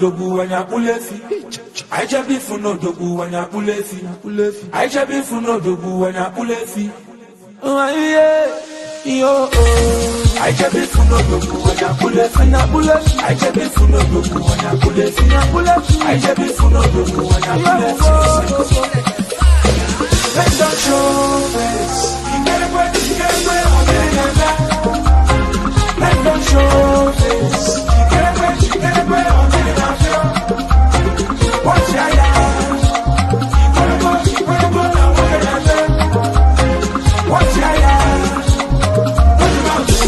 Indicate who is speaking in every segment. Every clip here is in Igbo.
Speaker 1: dogu wanya pulefi. I jabi funo dogu wanya pulefi. I jabi funo dogu wanya pulefi. Oh yeah, yo oh. I jabi funo dogu wanya pulefi na pulefi. I jabi funo dogu wanya pulefi na pulefi. I jabi funo dogu wanya pulefi. Let's don't show face. You get away, I'm getting that. Let's don't show face. You get away, I'm getting that. Watch your eye. You wanna go, now what can I do? Watch your eye. What about you?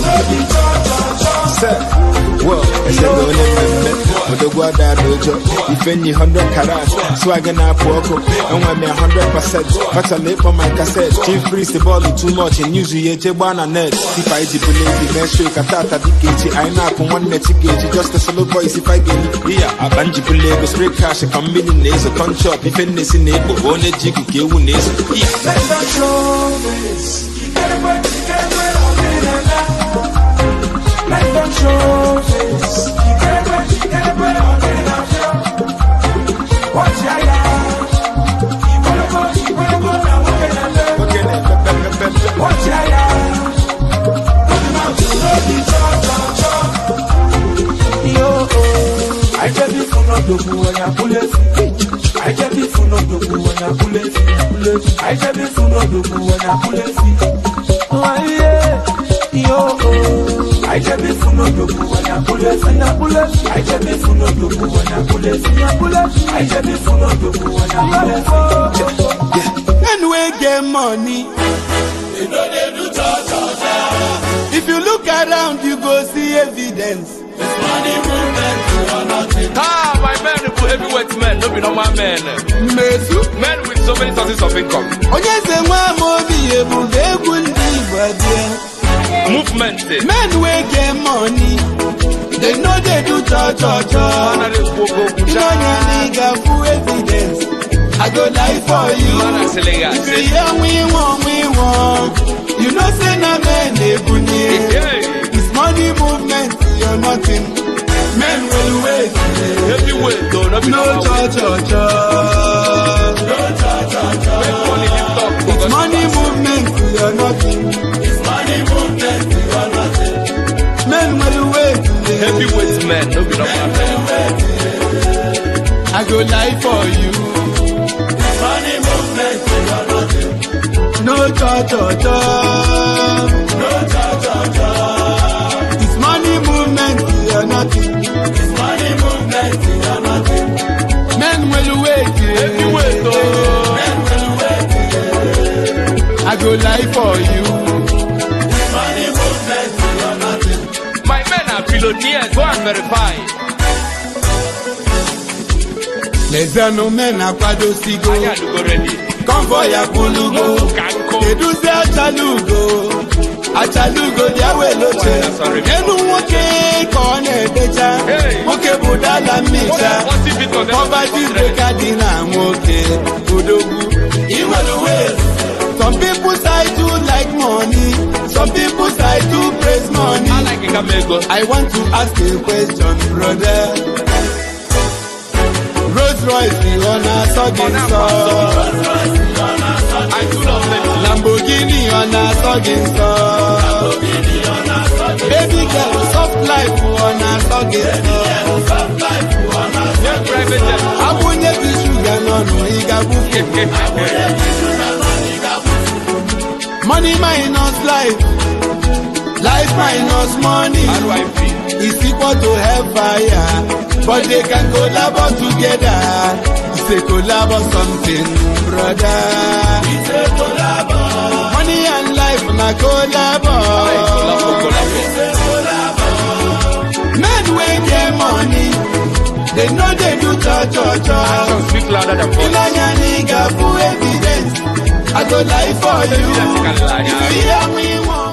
Speaker 2: Well, I said no name, but the water dojo. If any 100 carats, swagging up Poco, and when me 100%, but I live on my cassette. Chief Priest the ball too much, and usually a Jebana net. If I did believe the best trick, I thought I did I know from one net gauge, just a solo voice if I get it. Yeah, I banji believe straight cash, if I'm millionaires, a con shop, if anything in it, but one edge you can get one is.
Speaker 1: Let's not show this. You get away, I'm getting that. Let's not show this. I shall be full of the blue when I pull a feet. I shall be full of the blue when I pull a feet. I shall be full of the blue when I pull a feet. I shall be full of the blue when I pull a feet.
Speaker 2: And we get money.
Speaker 1: You know they do cha-cha-cha.
Speaker 2: If you look around, you go see evidence.
Speaker 1: It's money movement, you are nothing.
Speaker 3: My men, heavyweight men, no be normal men.
Speaker 2: Mesu.
Speaker 3: Men with so many sources of income. Movement.
Speaker 2: Men we get money. They know they do cha-cha-cha. You know your nigga full evidence. I go lie for you. If you hear we want. You know say na men they bunny. It's money movement, you're nothing. Men will wait.
Speaker 3: Heavyweight, though,
Speaker 2: no cha-cha-cha.
Speaker 3: No cha-cha-cha.
Speaker 2: It's money movement, you're nothing.
Speaker 1: It's money movement, you're nothing.
Speaker 2: Men will wait.
Speaker 3: Heavyweight men, no be normal men.
Speaker 2: I go lie for you.
Speaker 1: It's money movement, you're nothing.
Speaker 2: No cha-cha-cha.
Speaker 1: No cha-cha-cha.
Speaker 2: It's money movement, you're nothing.
Speaker 1: It's money movement, you're nothing.
Speaker 2: Men will wait.
Speaker 3: Heavyweight, though.
Speaker 1: Men will wait.
Speaker 2: I go lie for you.
Speaker 1: It's money movement, you're nothing.
Speaker 3: My men are billionaires, go and verify.
Speaker 2: Les no men are quado sigo.
Speaker 3: I got to go ready.
Speaker 2: Convoy a kulugo. They do say achalugo, dia we loche. Enu woke kone deja. Woke budala micha. Poverty breaker dina woke. Udogu. Some people side to like money. Some people side to praise money. I want to ask a question, brother. Rolls Royce on a sogging song. Lamborghini on a sogging song. Baby girl, soft life on a sogging song. I won't get the sugar, no, money minus life. Life minus money.
Speaker 3: How do I feel?
Speaker 2: It's equal to hellfire. But they can collaborate together. It's a collab or something, brother.
Speaker 1: It's a collab.
Speaker 2: Money and life na collab.
Speaker 1: It's a collab.
Speaker 2: Men wey get money, they know they do cha-cha-cha.
Speaker 3: Speak louder than voice.
Speaker 2: Ilanya nigga full evidence. I go lie for you. If you hear me, want.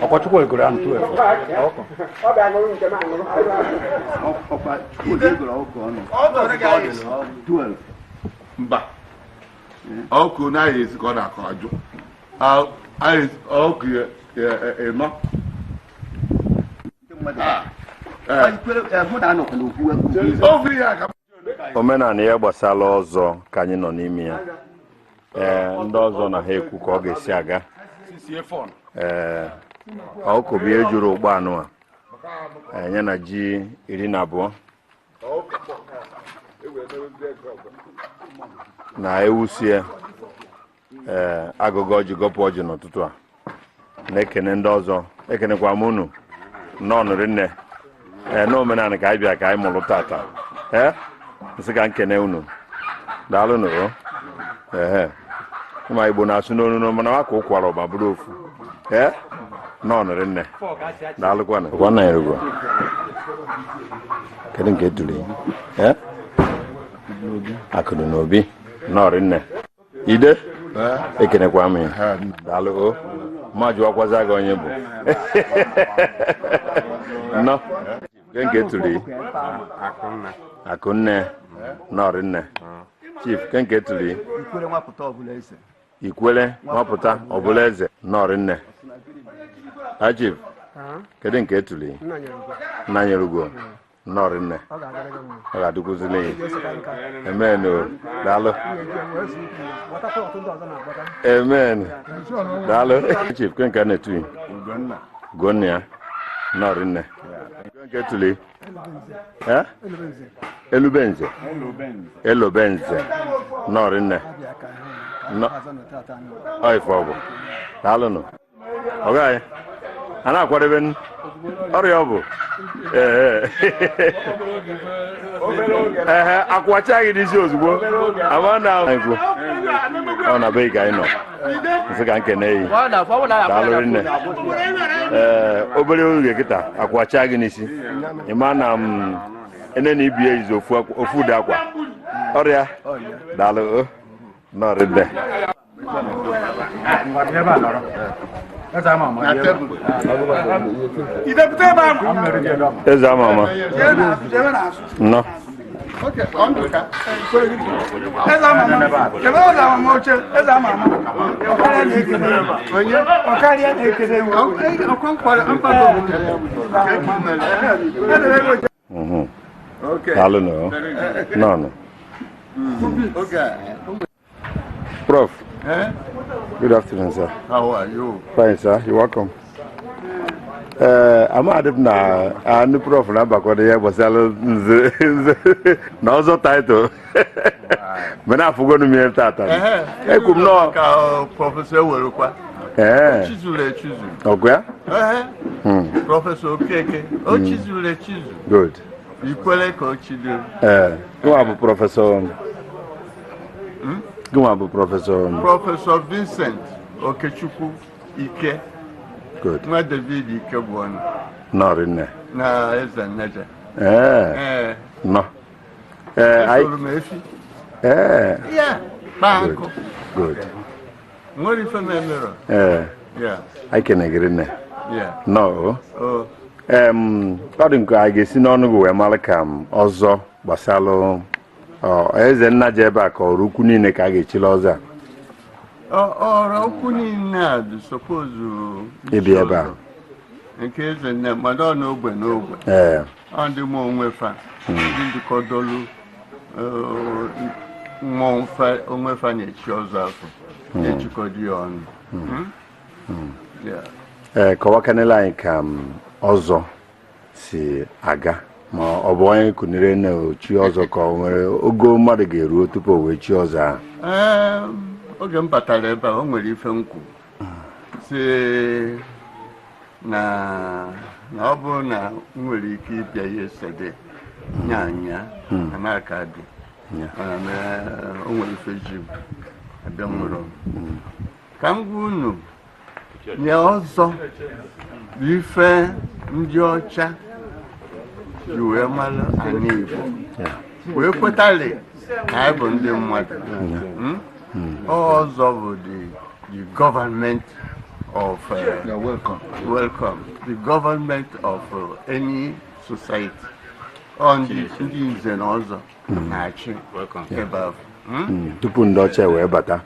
Speaker 4: Ọkọchukwu egoro ahụ
Speaker 5: 12. Mba. Ọkụ naghị esi ka ọ na-akọ ajụ. Ọkụ ịnọ.
Speaker 6: Omenala ya gbasara ọzọ ka anyị nọ n'ime ya. Ndị ọzọ na ha ekwu ka ọ ga-esi aga. Ọkụ bụ ihe juru ụgbọ anụ a. Nye na ji 12. Na ewusie agụgụ ọjị gọpụ ọjị n'ụtụtụ a. Na-ekene ndị ọzọ. Ekenekwa m unu. N'ọnụrụ nne. N'omenala ka anyị bịa ka anyị mụrụ tata. Nsị ka nkene unu. Daalụ nụrụ. Ma Igbo na-asụ n'onu mana aka ụkwara ọba bụrụ ofu. N'ọnụrụ nne. Daalụkwanụ. Gwana ya rugo. Kedu nke tụrụ? Akụrụ n'obi. N'ọrụ nne. Ide? Ekenekwa m ya. Daalụ o. Ma jụọkwazi aga onye bụ. No. Nke tụrụ? Akụnne. N'ọrụ nne. Chief, nke tụrụ? Ikwele nwapụta ọbụla eze. N'ọrụ nne. Chief, kedu nke tụrụ? Nnanyerugo. N'ọrụ nne. Ọ ga-adụkwuzili ya. Amen o. Daalụ. Amen. Daalụ. Chief, nke na-etu Gonna ya. N'ọrụ nne. Nke tụrụ? Elubenze. Elobenze. N'ọrụ nne. Ọ ife ọgwụ. Daalụ nụ. Ọ gaghị. A na-akwadebe ọrịa ọ bụ. Akwụwacha gị n'isi ozugbo. Ama na ọ na be ka anyị nọ. Nsị ka nkene yi. Daalụ nne. Obere oge kịta akwụwacha gị n'isi. Ịma na ene na ibi ejizi ofu ụdị akwa. Ọrịa. Daalụ. N'ọrụ nne. Eze ama ama. No. Okay, no. Okay. Prof. Good afternoon, sir.
Speaker 5: How are you?
Speaker 6: Fine, sir. You're welcome. I'm at now. I'm the prof. I'm back on the air. Was now so title. When I forgot to me at that time. I could not.
Speaker 5: Professor will require.
Speaker 6: Okay.
Speaker 5: Professor Keke. Oh, Chizule.
Speaker 6: Good.
Speaker 5: Equally coach.
Speaker 6: Go have a professor. Go have a professor.
Speaker 5: Professor Vincent Okechukwu Ike.
Speaker 6: Good.
Speaker 5: Not David Ike one.
Speaker 6: Not in there.
Speaker 5: No, it's a nature.
Speaker 6: No.
Speaker 5: Yeah. Banco.
Speaker 6: Good.
Speaker 5: What if I'm a mirror? Yeah.
Speaker 6: I can agree in there.
Speaker 5: Yeah.
Speaker 6: No.
Speaker 5: Oh.
Speaker 6: According to I guess in on go Malcolm Ozo Basalo eze nna jebe ka ọrụ ukwu niile ka a ga-echila ọzọ
Speaker 5: ọrụ ukwu niile dị suppose
Speaker 6: ibi ebe a
Speaker 5: nke eze nne mmadụ ọ n'ogbe ọ ndị mụ onwe fa ndị ndịkọdolu onwe fa na-echi ọzọ afọ na-echikọdo ya ọnụ
Speaker 6: kọwakanela anyị ka ọzọ si aga ma ọ bụ onye kunire na ochi ọzọ ka o nwere ogo mmadụ ga-eruo tupu o wee chi ọzọ ahụ
Speaker 5: oge m batara ebe a o nwere ife nkwu si na ọ bụrụ na m nwere ike ịbịa ihe sede nyanya n'aka dị o nwere ife ji abịa nwụrụ ka m gwa unu nye ọzọ ife ndị ọcha ji wee mara ana Igbo wee kwetali na anyị bụ ndị mmadụ Also the government of welcome. The government of any society. On the Indians and also welcome.
Speaker 6: Tupu ndị ọcha wee bata.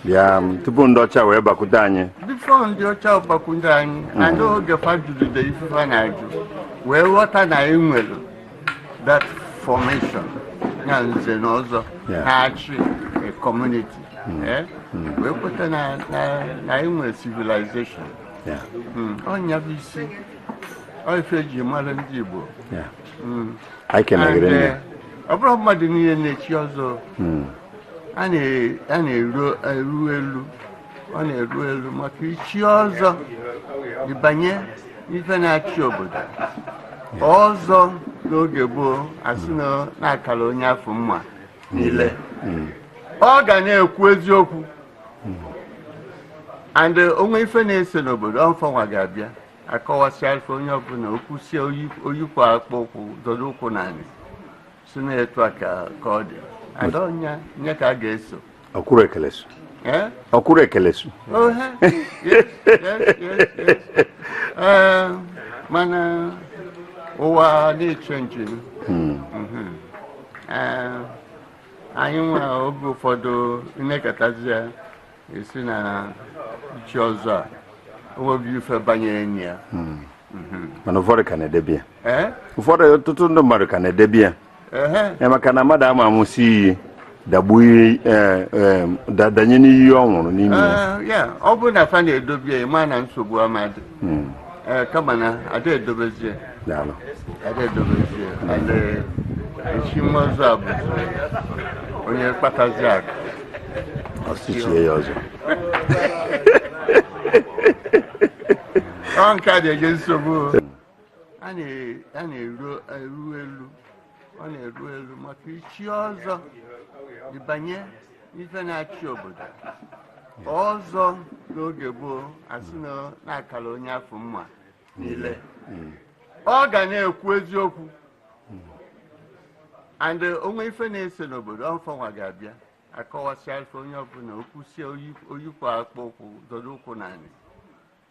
Speaker 6: Ya tupu ndị ọcha wee bakwute anyị.
Speaker 5: Before ndị ọcha bakwute anyị, and Josephat did the ifeanyi wee ghọta na enwere that formation na nze na ọzọ na-achị a community. Wee kweta na enwere civilization. Ọnya bụ isi ife ji mara ndị Igbo.
Speaker 6: I can agree.
Speaker 5: Ọ bụrụ mmadụ niile na-echi ọzọ a na-eru elu ọ na-eru elu maka ichi ọzọ ịbanye ife na-achị obodo ọzọ n'oge gboo asị na-akara onye afọ mma niile ọ ga na-ekwu eziokwu and onwe ife na-ese n'obodo ọmfanwa ga-abịa akọwasịa ife onye ọbụla okwu sie oyikwu akpọ ụkwụ dọrọ ụkwụ naanị si na-etu a ka ọ dị adọnya nye ka a ga-eso
Speaker 6: ọkwụrụ ekelesu ọkwụrụ ekelesu
Speaker 5: mana ụwa na-eche nche anyị nwa oge ụfọdụ nnekọtazi ya esi na ichi ọzọ a onweghị ife banyere enyi ya
Speaker 6: mana ụfọdụ ka na-edebe ya ụfọdụ ọtụtụ ndị mmadụ ka na-edebe ya maka na mmadụ ama amụsị iyi dagbuo danye n'iyi ọ nwụrụ n'ime
Speaker 5: ya ọ bụrụ na fa na-edobe ya ma na nsogbu amadị kama na ada edobezie echi mmọzụ a bụ onye kpatazi akụ
Speaker 6: ọsịchie ya ọzọ
Speaker 5: ọ nke a na-enye nsogbu a na-eru elu ọ na-eru elu maka ichi ọzọ ịbanye ife na-achị obodo ọzọ n'oge gboo asị na-akara onye afọ mma niile ọ ga na-ekwu eziokwu and onwe ife na-ese n'obodo ọmfanwa ga-abịa akọwasịa ife onye ọbụla okwu sie oyikwu akpọ ụkwụ dọrọ ụkwụ naanị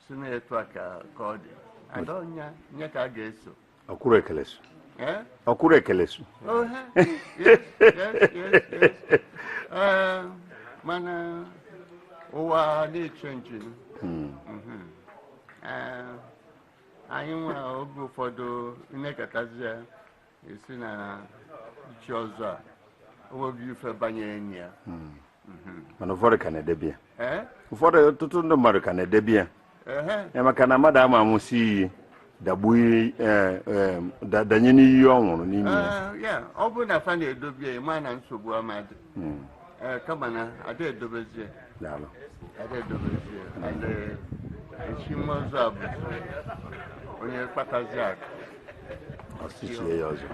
Speaker 5: si na-etu a ka ọ dị adọnya nye ka a ga-eso
Speaker 6: ọkwụrụ ekelesu ọkwụrụ ekelesu
Speaker 5: mana ụwa na-eche nche anyị nwa oge ụfọdụ nnekọtazi ya esi na ichi ọzọ a onweghị ife banyere enyi ya
Speaker 6: mana ụfọdụ ka na-edebe ya ụfọdụ ọtụtụ ndị mmadụ ka na-edebe ya maka na mmadụ ama amụsị iyi dagbuo danye n'iyi ọ nwụrụ n'ime
Speaker 5: ya ọ bụrụ na fa na-edobe ya ma na nsogbu amadị kama na ada edobezie echi mmọzụ a bụ onye kpatazi akụ
Speaker 6: ọsịchie ya ọzọ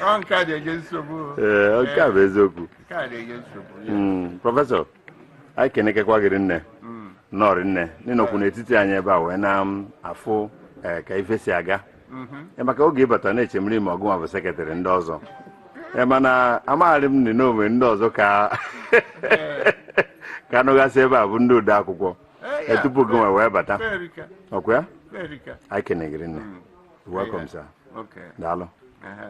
Speaker 5: ọ nke a na-enye nsogbu
Speaker 6: nke a bụ eziokwu
Speaker 5: nke a na-enye nsogbu
Speaker 6: prọfesọ anyị kenekekwa gịrị nne nọrị nne n'ịnọkwu n'etiti anyị ebe a wee na-afụ ka ife si aga maka oge ịbata na-eche mmiri ma ọgụnwa bụ sekretarị ndị ọzọ mana amaghị m na onwe ndị ọzọ ka anụgasị ebe a bụ ndị ode akwụkwọ tupu gị wee bata ọkwa ya anyị kenegịrị nne welcome sir daalụ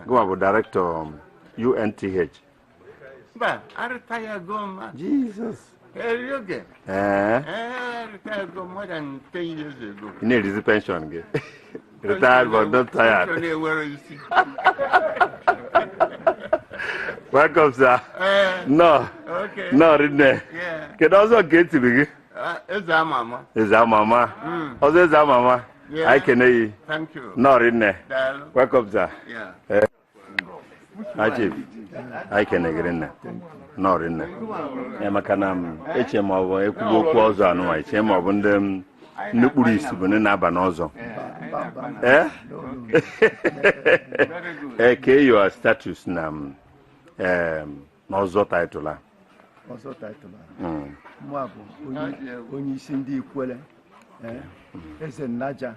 Speaker 6: gịnwa bụ director UNTH Jesus
Speaker 5: retired more than 10 years ago.
Speaker 6: You need his pension. Retired but not tired. Welcome, sir. No.
Speaker 5: Okay.
Speaker 6: No, Ridney.
Speaker 5: Yeah.
Speaker 6: Can also get to begin.
Speaker 5: It's our mama.
Speaker 6: It's our mama. Also, it's our mama.
Speaker 5: Yeah.
Speaker 6: I can hear you.
Speaker 5: Thank you.
Speaker 6: No, Ridney. Welcome, sir.
Speaker 5: Yeah.
Speaker 6: Chief, I can hear you. No, Ridney. Maka na eche ma ọ bụ ekwugo okwu ọzọ anụwa eche ma ọ bụ ndị nnukpuru isi bụ ndị na-aba n'ọzọ ke your status na n'ọzọ title a
Speaker 7: ọzọ title a mụ bụ onye isi ndị Ikwele eze Nnaja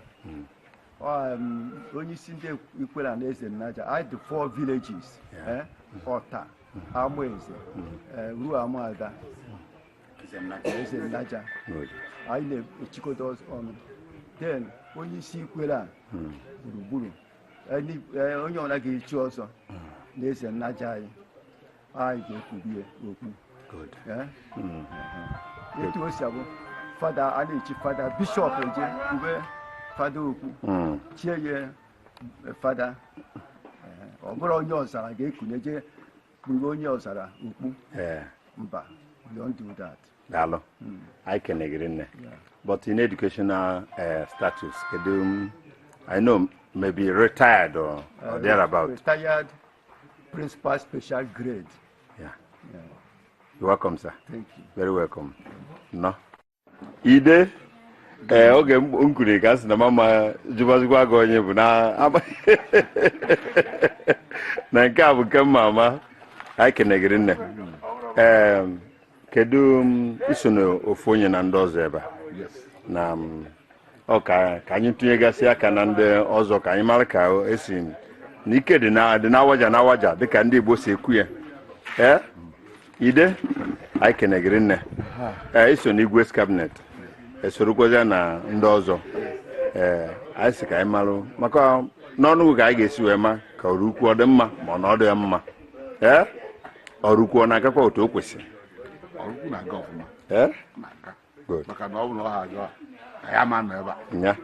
Speaker 7: onye isi ndị Ikwere na Eze Nnaja, I had 4 villages, Ọta, Amaeze, ruo Amada, Eze Nnaja. Anyị na-echikọta ọnụ. Then onye isi Ikwere a gburugburu onye ọbụla ga-echi ọzọ na Eze Nnaja anyị ga-ekwubie okwu. Etu o si abụ fada a na-echi fada bishọp eje kwube fada okwu chie ya fada ọ bụrụ onye ọzara ga-ekunye je kwuru onye ọzara okpu mba, we don't do that.
Speaker 6: Dalo. I can agree. But in educational status, I know maybe retired or thereabout.
Speaker 7: Retired principal special grade.
Speaker 6: Yeah. You're welcome, sir.
Speaker 7: Thank you.
Speaker 6: Very welcome. No. Ide oge nkure ka na mama jubazigwa go onye bụ na na nke a bụ nke mama I can agree nne. Kedu iso na ofu onye na ndị ọzọ ebe na ka anyị tụnyegasị aka na ndị ọzọ ka anyị mara ka esi n'ike dị na waja dịka ndị Igbo si ekwu ya. Ide anyị kenegiri nne iso na Igwe's cabinet esorokwaza na ndị ọzọ anyị si ka anyị marụ maka n'ọnụ ka anyị ga-esi wee ma ka ọrụkwu ọ dị mma ma ọ na ọ dị mma ọrụkwu ọ na-agakwa otu o kwesịrị.
Speaker 8: Ọrụkwu na-aga ọfụma.
Speaker 6: Good.
Speaker 8: Maka na ọ bụ na ọ ha aga ya ma nọ ebe a.
Speaker 6: Nya.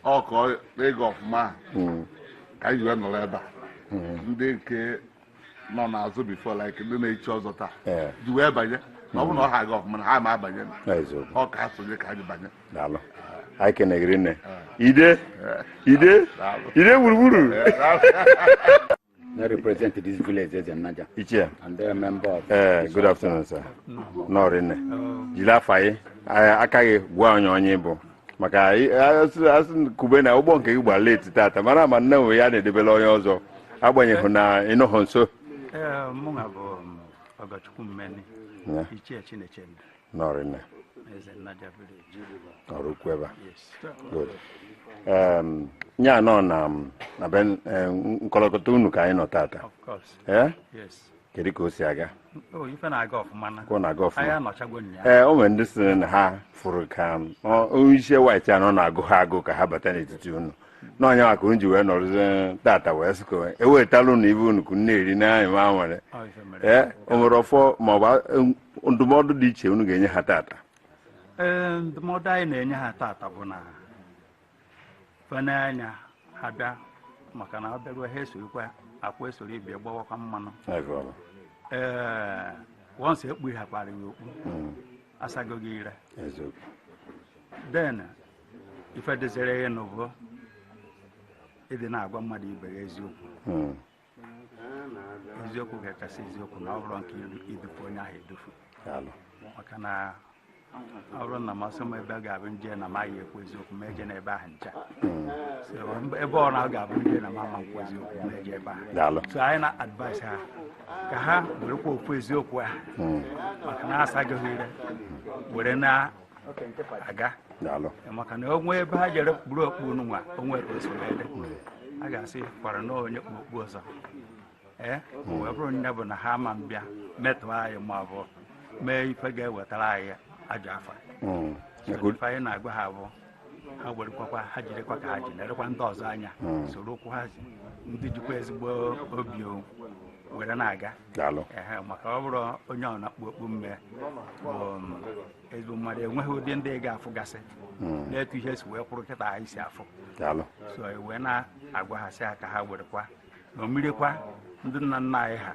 Speaker 8: Ọ ka ịga ọfụma ka anyị wee nọrọ ebe a. Ndị nke nọ n'azụ bifo like ndị na-echi ọzọ taa ji wee banye na ọ bụ na ọ ha aga ọfụma na ha ma abanye ọ ka ha sonye ka anyị banye.
Speaker 6: Daalụ. Anyị kenegiri nne. Ide gburugburu.
Speaker 4: I represent this village as a Naja.
Speaker 6: Ichie.
Speaker 4: And they are a member of.
Speaker 6: Good afternoon, sir. No, Rene. Jila Faye. Akaghị gwa onye bụ maka asị kube na ụgbọ nke gba late tata mara ma nne nwe ya na-edebela onye ọzọ agbanyeghị na ịnọghọ nso.
Speaker 9: Mụ bụ Ogachukwu Mmeni. Ichie Chineke.
Speaker 6: No, Rene.
Speaker 9: As a Naja village.
Speaker 6: Ọrụ kweba.
Speaker 9: Yes.
Speaker 6: Good. Nya nọ na ben nkọlọkọta unu ka anyị nọ tata.
Speaker 9: Of course. Yes.
Speaker 6: Kedu ka o si aga?
Speaker 9: Ife na-aga ọfụma na.
Speaker 6: Ko na-aga ọfụma.
Speaker 9: Anyị anọchagwo nya.
Speaker 6: O nwere ndị sị na ha fụrụ ka onye isi white anọ na-agụ ha agụ ka ha bata n'etiti unu. N'onye maka unu ji wee nọrọzie tata wee sị ka ewetalụ na ibe unu kwunu na-eri n'anyị ma nwere. O nwere ọfọ ma ọ bụ ndụmọdụ dị iche unu ga-enye ha tata.
Speaker 9: Ndụmọdụ anyị na-enye ha tata bụ na fenanya ha bịa maka na ọ bịaruo ha esorikwa akwa esoro ibe gbawakwa mmanụ. Once ekpu ha kpara ya okpu asagoghị ire. Then ife dịzere ya n'ụbọ ịdị na-agwa mmadụ ibe ya eziokwu. Eziokwu ga-ekasị eziokwu na ọ bụrụ nke idufu onye ahụ edufu. Maka na ọ bụrụ na masị m ebe a ga-abụ nje na maghị ekwu eziokwu ma eje n'ebe ahụ ncha. Ebe ọ na ga-abụ nje na mama nkwu eziokwu ma eje ebe ahụ. So anyị na-advise ha ka ha werekwa okwu eziokwu a maka na asaghị ire were na-aga maka na onwe ebe ha jere kpuru okpu nwa onwe ka o si wee dị a ga-asị kwara na onye kpu okpu ọzọ wee bụrụ nne bụ na ha ma mbịa metụ anyị ma ọ bụ mee ife ga-ewetara anyị ajọ afa. Ife anyị na-agwa ha bụ ha werekwakwa ha jirikwa ka ha ji nerekwa ndị ọzọ anya soro okwu ha ji ndị jikwa ezigbo obi were na-aga maka ọ bụrụ onye ọ na-akpụ okpu mme bụ ezigbo mmadụ enweghị ụdị ndị ga-afụgasị na-etu ihe si wee kwụrụ kịta anyị si afụ so wee na-agwa ha sị ha ka ha werekwa na omirikwa ndị nna nna anyị ha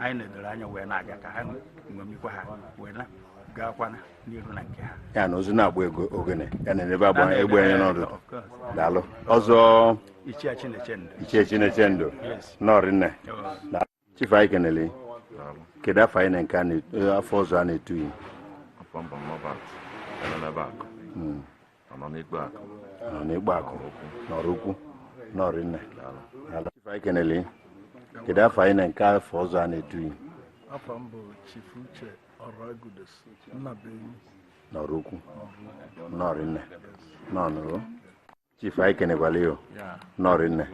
Speaker 9: anyị na-edoro anya wee na-aga ka ha nwemikwa ha wee gakwana n'iru na nke ha
Speaker 6: ya na ozu na-agba ogene ya na-ebe agba egbe anya n'ọdụ. Daalụ. Ọzọ Ichie Chineke ndụ nọrị nne Chief anyị kenele kedu afọ anyị na nke afọ ọzọ a na-etughị nọ n'Igbo akụ nọrọ ukwu nọrị nne. Chief anyị kenele kedu afọ anyị na nke afọ ọzọ a na-etughị
Speaker 7: Afọ mbụ Chief Uche Oragudes Nnabeyi
Speaker 6: nọrọ ukwu nọrị nne nọnụrụ Chief anyị kenekwala yo nọrị nne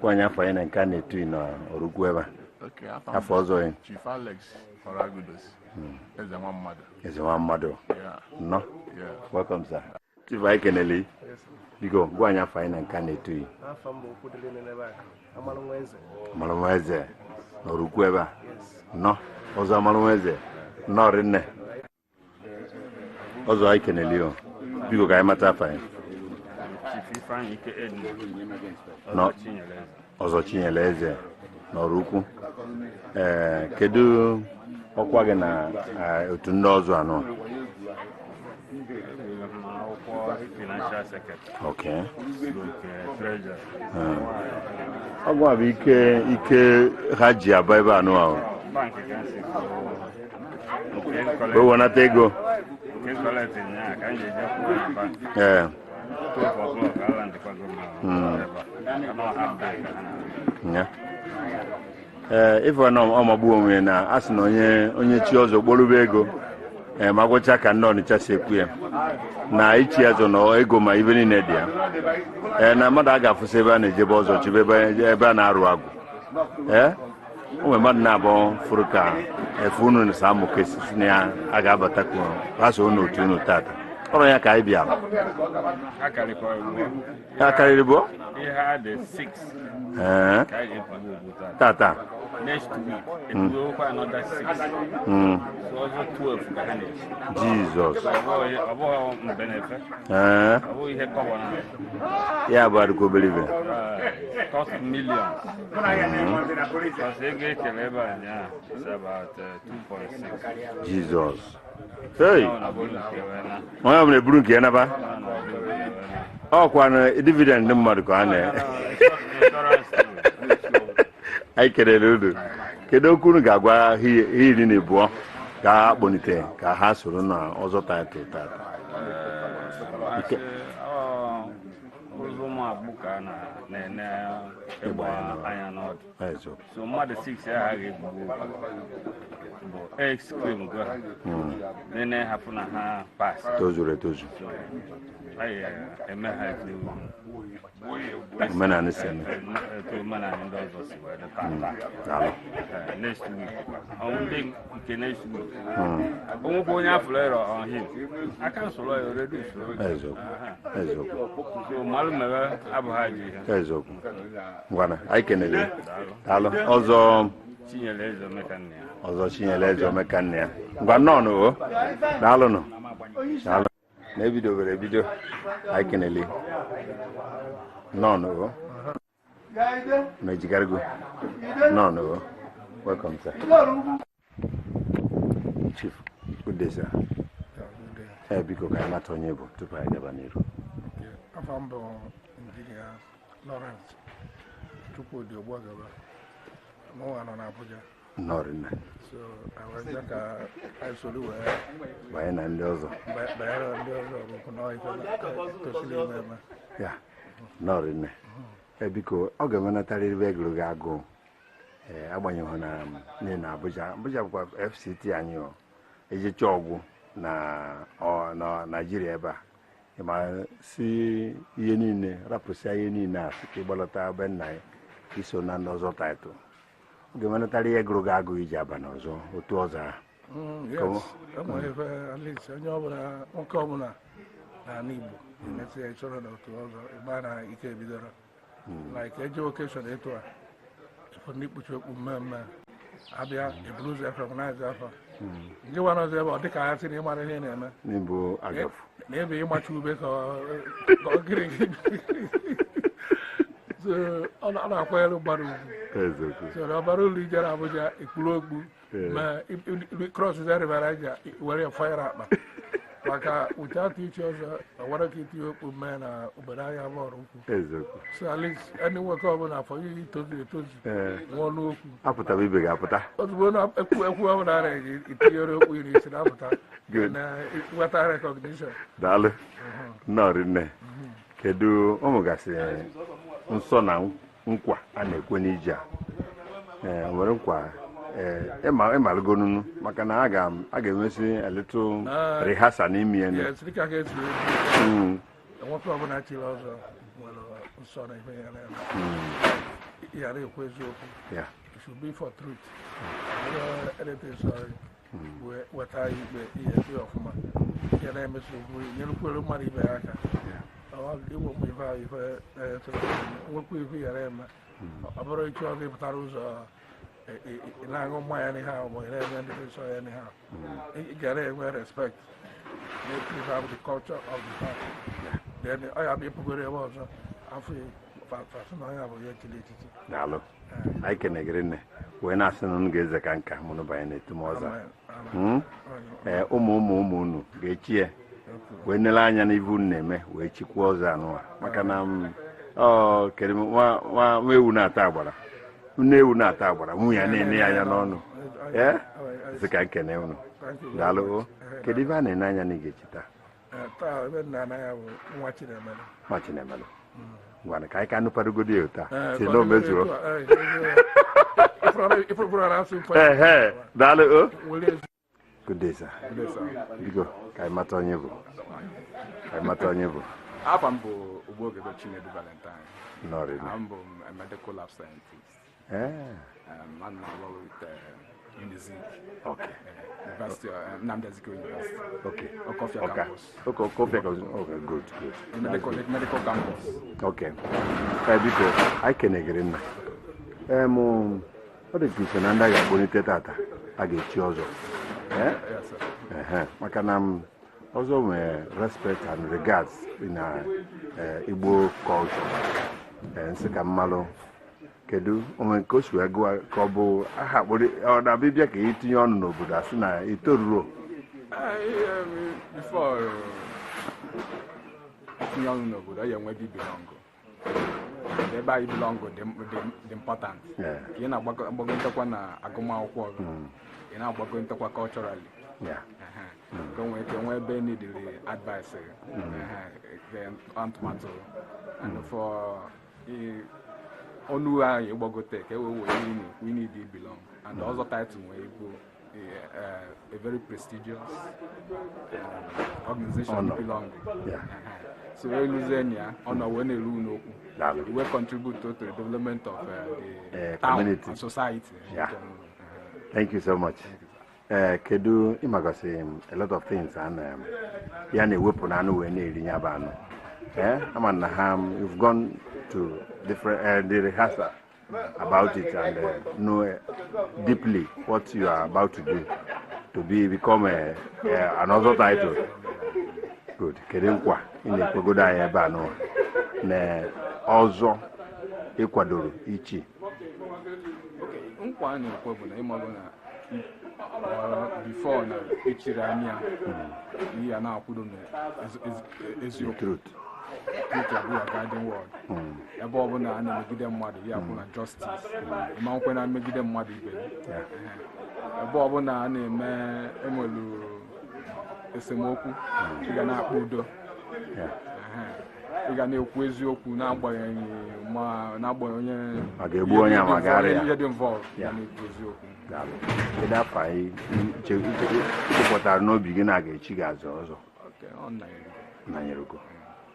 Speaker 6: kwanya afọ anyị na nke a na-etu na Ogbuogebe afọ ọzọ ya
Speaker 8: Chief Alex Oragudos
Speaker 6: eze nwa mmadụ nọ welcome sir Chief anyị kenele biko gwa anyị afọ anyị na nke a na-etu amalụnwa eze na Ogbuogebe nọ ọzọ amalụnwa eze nọrị nne ọzọ anyị kenele yo biko ka anyị mata afọ anyị ọzọ Chinyere eze n'ọrụ ukwu kedu ọkwa gị na otu ndị ọzọ anọ okay ọgwụ a bụ ike ha ji aba ebe anụ ahụ wewenata ego ife na ọmagbu onwe na asị na onye chi ọzọ gborube ego ma gwụcha ka ndị Ọnịcha si ekwu ya na ichi azụ na ego ma ibe niile dị ya na mmadụ a ga-afụsị ebe a na-ejebe ọzọ chibe ebe a na-arụ agwụ onwe mmadụ na-abụ fụrụ ka efe unu na samụ ka esisi na ya a ga-abata ha so n'otu unu tata ọrụ ya ka anyị bịara akarịrị bụ tata
Speaker 9: next week it will open another 6 so also 12
Speaker 6: Jesus
Speaker 9: benefit
Speaker 6: yeah but I believe it
Speaker 9: cost millions because they get it's about 2.6
Speaker 6: Jesus hey why am I brunke na ba kwa na dividend mmadụ ka ana anyị kelere unu kedu okwu unu ga-agwa iri na ebuo ka akpọnite ka ha soro na ọzọ taịtụl tata
Speaker 9: so mmadụ 6 ya ha ga-egbu exclaim go nene hapụ na ha pass
Speaker 6: tozuru etozu
Speaker 9: eme ha
Speaker 6: omenala si eme
Speaker 9: ndị ọzọ si wee next week nke next week onwekwa onye afụrụ ero ọhịa aka nsoro ya oredi usoro so mmadụ mere abụghị ji ihe
Speaker 6: eziokwu ngwana anyị kenele daalụ ọzọ
Speaker 9: Chinyere eze omekanne ya
Speaker 6: ọzọ Chinyere eze omekanne ya ngwa nọọnụ o daalụnụ daalụ na ebidobere ebido anyị kenele nọọnụ o mejigargo nọọnụ o welcome sir Chief good day sir biko ka anyị mata onye bụ tupu anyị gaba n'iru
Speaker 10: afọ mbụ injinia Lawrence Chukwudi Ogbuogebe mụnwa nọ n'Abuja
Speaker 6: nọrịnne
Speaker 10: so awazia ka anyị soro wee
Speaker 6: banye na ndị ọzọ
Speaker 10: banyere ndị ọzọ bụ n'ife tosiri ime eme
Speaker 6: ya nọrịnne biko ọ ga-emenatarịrị ebe egoro gị agụụ agbanyeghị na Abuja bụkwa FCT anyị ejecha ọgwụ na Naịjirịa ebe a ma si ihe niile rapụsịa ihe niile a site ịgbalọta be nna ya iso na ndị ọzọ taịtụl ọ ga-emenatara ihe egoro gị agụụ iji aba n'ọzọ otu ọzọ ahụ
Speaker 10: enwere ebe alis onye ọbụla nwoke ọbụla n'ala Igbo emesi ya ịchọrọ na otu ọzọ ịgba na ike ebidoro like eje okeshọn etu a ndị kpuchi okpu mmemme abịa ebuluzi efemnaizi afọ ndị nwa n'ọzọ ebe ọ dịka ha sị na ịmara ihe na-eme na ebe ịmacha ube ka ọ gịrị ọ na-akwanyere mmadụ ugwu so na ọbara ụlọ ijere Abuja ikpuru okpu ma krọs zeribara aja were fanyere akpa maka without iche ọzọ ọwara ka itinye okpu mee na obodo ahịa bọọlụ ukwu so at least ndị nwoke ọbụla afọ ihe itozu etozu nwụọ n'okwu
Speaker 6: apụtaba ibe ga-apụta
Speaker 10: ozugbo na ekwu ọbụla ara itinyere okpu iri isi na-apụta na nweta recognition
Speaker 6: daalụ nọrịnne kedu ụmụgasị nsọ na nkwa a na-ekwe n'ije a nwere nkwa ịmalụgonunu maka na a ga-enwesị elitụ rihasa n'ime ya
Speaker 10: nwoke ọbụla chiri ọzọ son if you should be for truth. Anything sorry. What I be of my name is you put money back. I'll do what we value for what we hear. I'm very sure if that was in my anyhow, anyhow. You get it with respect. They have the culture of the party. Then I have people go there also. I feel
Speaker 6: Dalo. I can agree. When I send on Gaza can come on by it tomorrow. Umu, get here. When the line and even name, which was an Macanam. Oh, Kerim, we will not tabara. We will not tabara. We are near no. Yeah? The can know. Dalo, Kedivan and Nanya Nigita. Watching a mellow. One I can't put a good deal. See no measure. Dalo. Good day, sir. You go. I'm not on you. I'm not on you.
Speaker 11: I'm Ogbuogebe Valentine.
Speaker 6: No, really.
Speaker 11: I'm a medical lab scientist. I'm with Unizik.
Speaker 6: Okay.
Speaker 11: University of Namdeziko University.
Speaker 6: Okay.
Speaker 11: Okofia campus.
Speaker 6: Okay, good.
Speaker 11: Medical campus.
Speaker 6: Okay. Because I can agree. What is this? And I got bonita tata. I get yours.
Speaker 11: Yes, sir.
Speaker 6: Makanam also respect and regards in Igbo culture. And Sekamalo. Kedu omen coach we go kobo aha body or na bibia ka itinye onu n'obodo asị na itoruro
Speaker 11: before itinye onu n'obodo ya nwe bi belong the by belong the important you na agbago na agụmakwụkwọ you na agbago culturally go nwe be need the advice then tomato and for Onu you bogote we need it belong and the other title where go a very prestigious organization belong. So we Luzenia on our when we contribute to the development of the town
Speaker 6: community
Speaker 11: and society.
Speaker 6: Thank you so much. Kedu imagasi a lot of things and yani weapon anu we need in Yabano. You've gone to different the rehearsal about it and know deeply what you are about to do to become another title. Good. Kedenkwa in the pagoda ebano ne also Ecuador ichi.
Speaker 11: Okay, nkwa ni kwebo na imagona before na ichirania we are now put on is your truth. A guiding word. Above na and make them mad, we are for justice. Amount when I make them mad even. Above na and emolu esemoku. We gonna udo. We gonna kwezi okwu na agbanyeghị ma na agbanyeghị
Speaker 6: agegbu onye amagara ya.
Speaker 11: You get involved. Ya na kwezi okwu.
Speaker 6: Kedu afa ichepụtara n'obi gị na ga-echi gị azụ ọzọ.
Speaker 11: Okay, on
Speaker 6: Nanyerugo.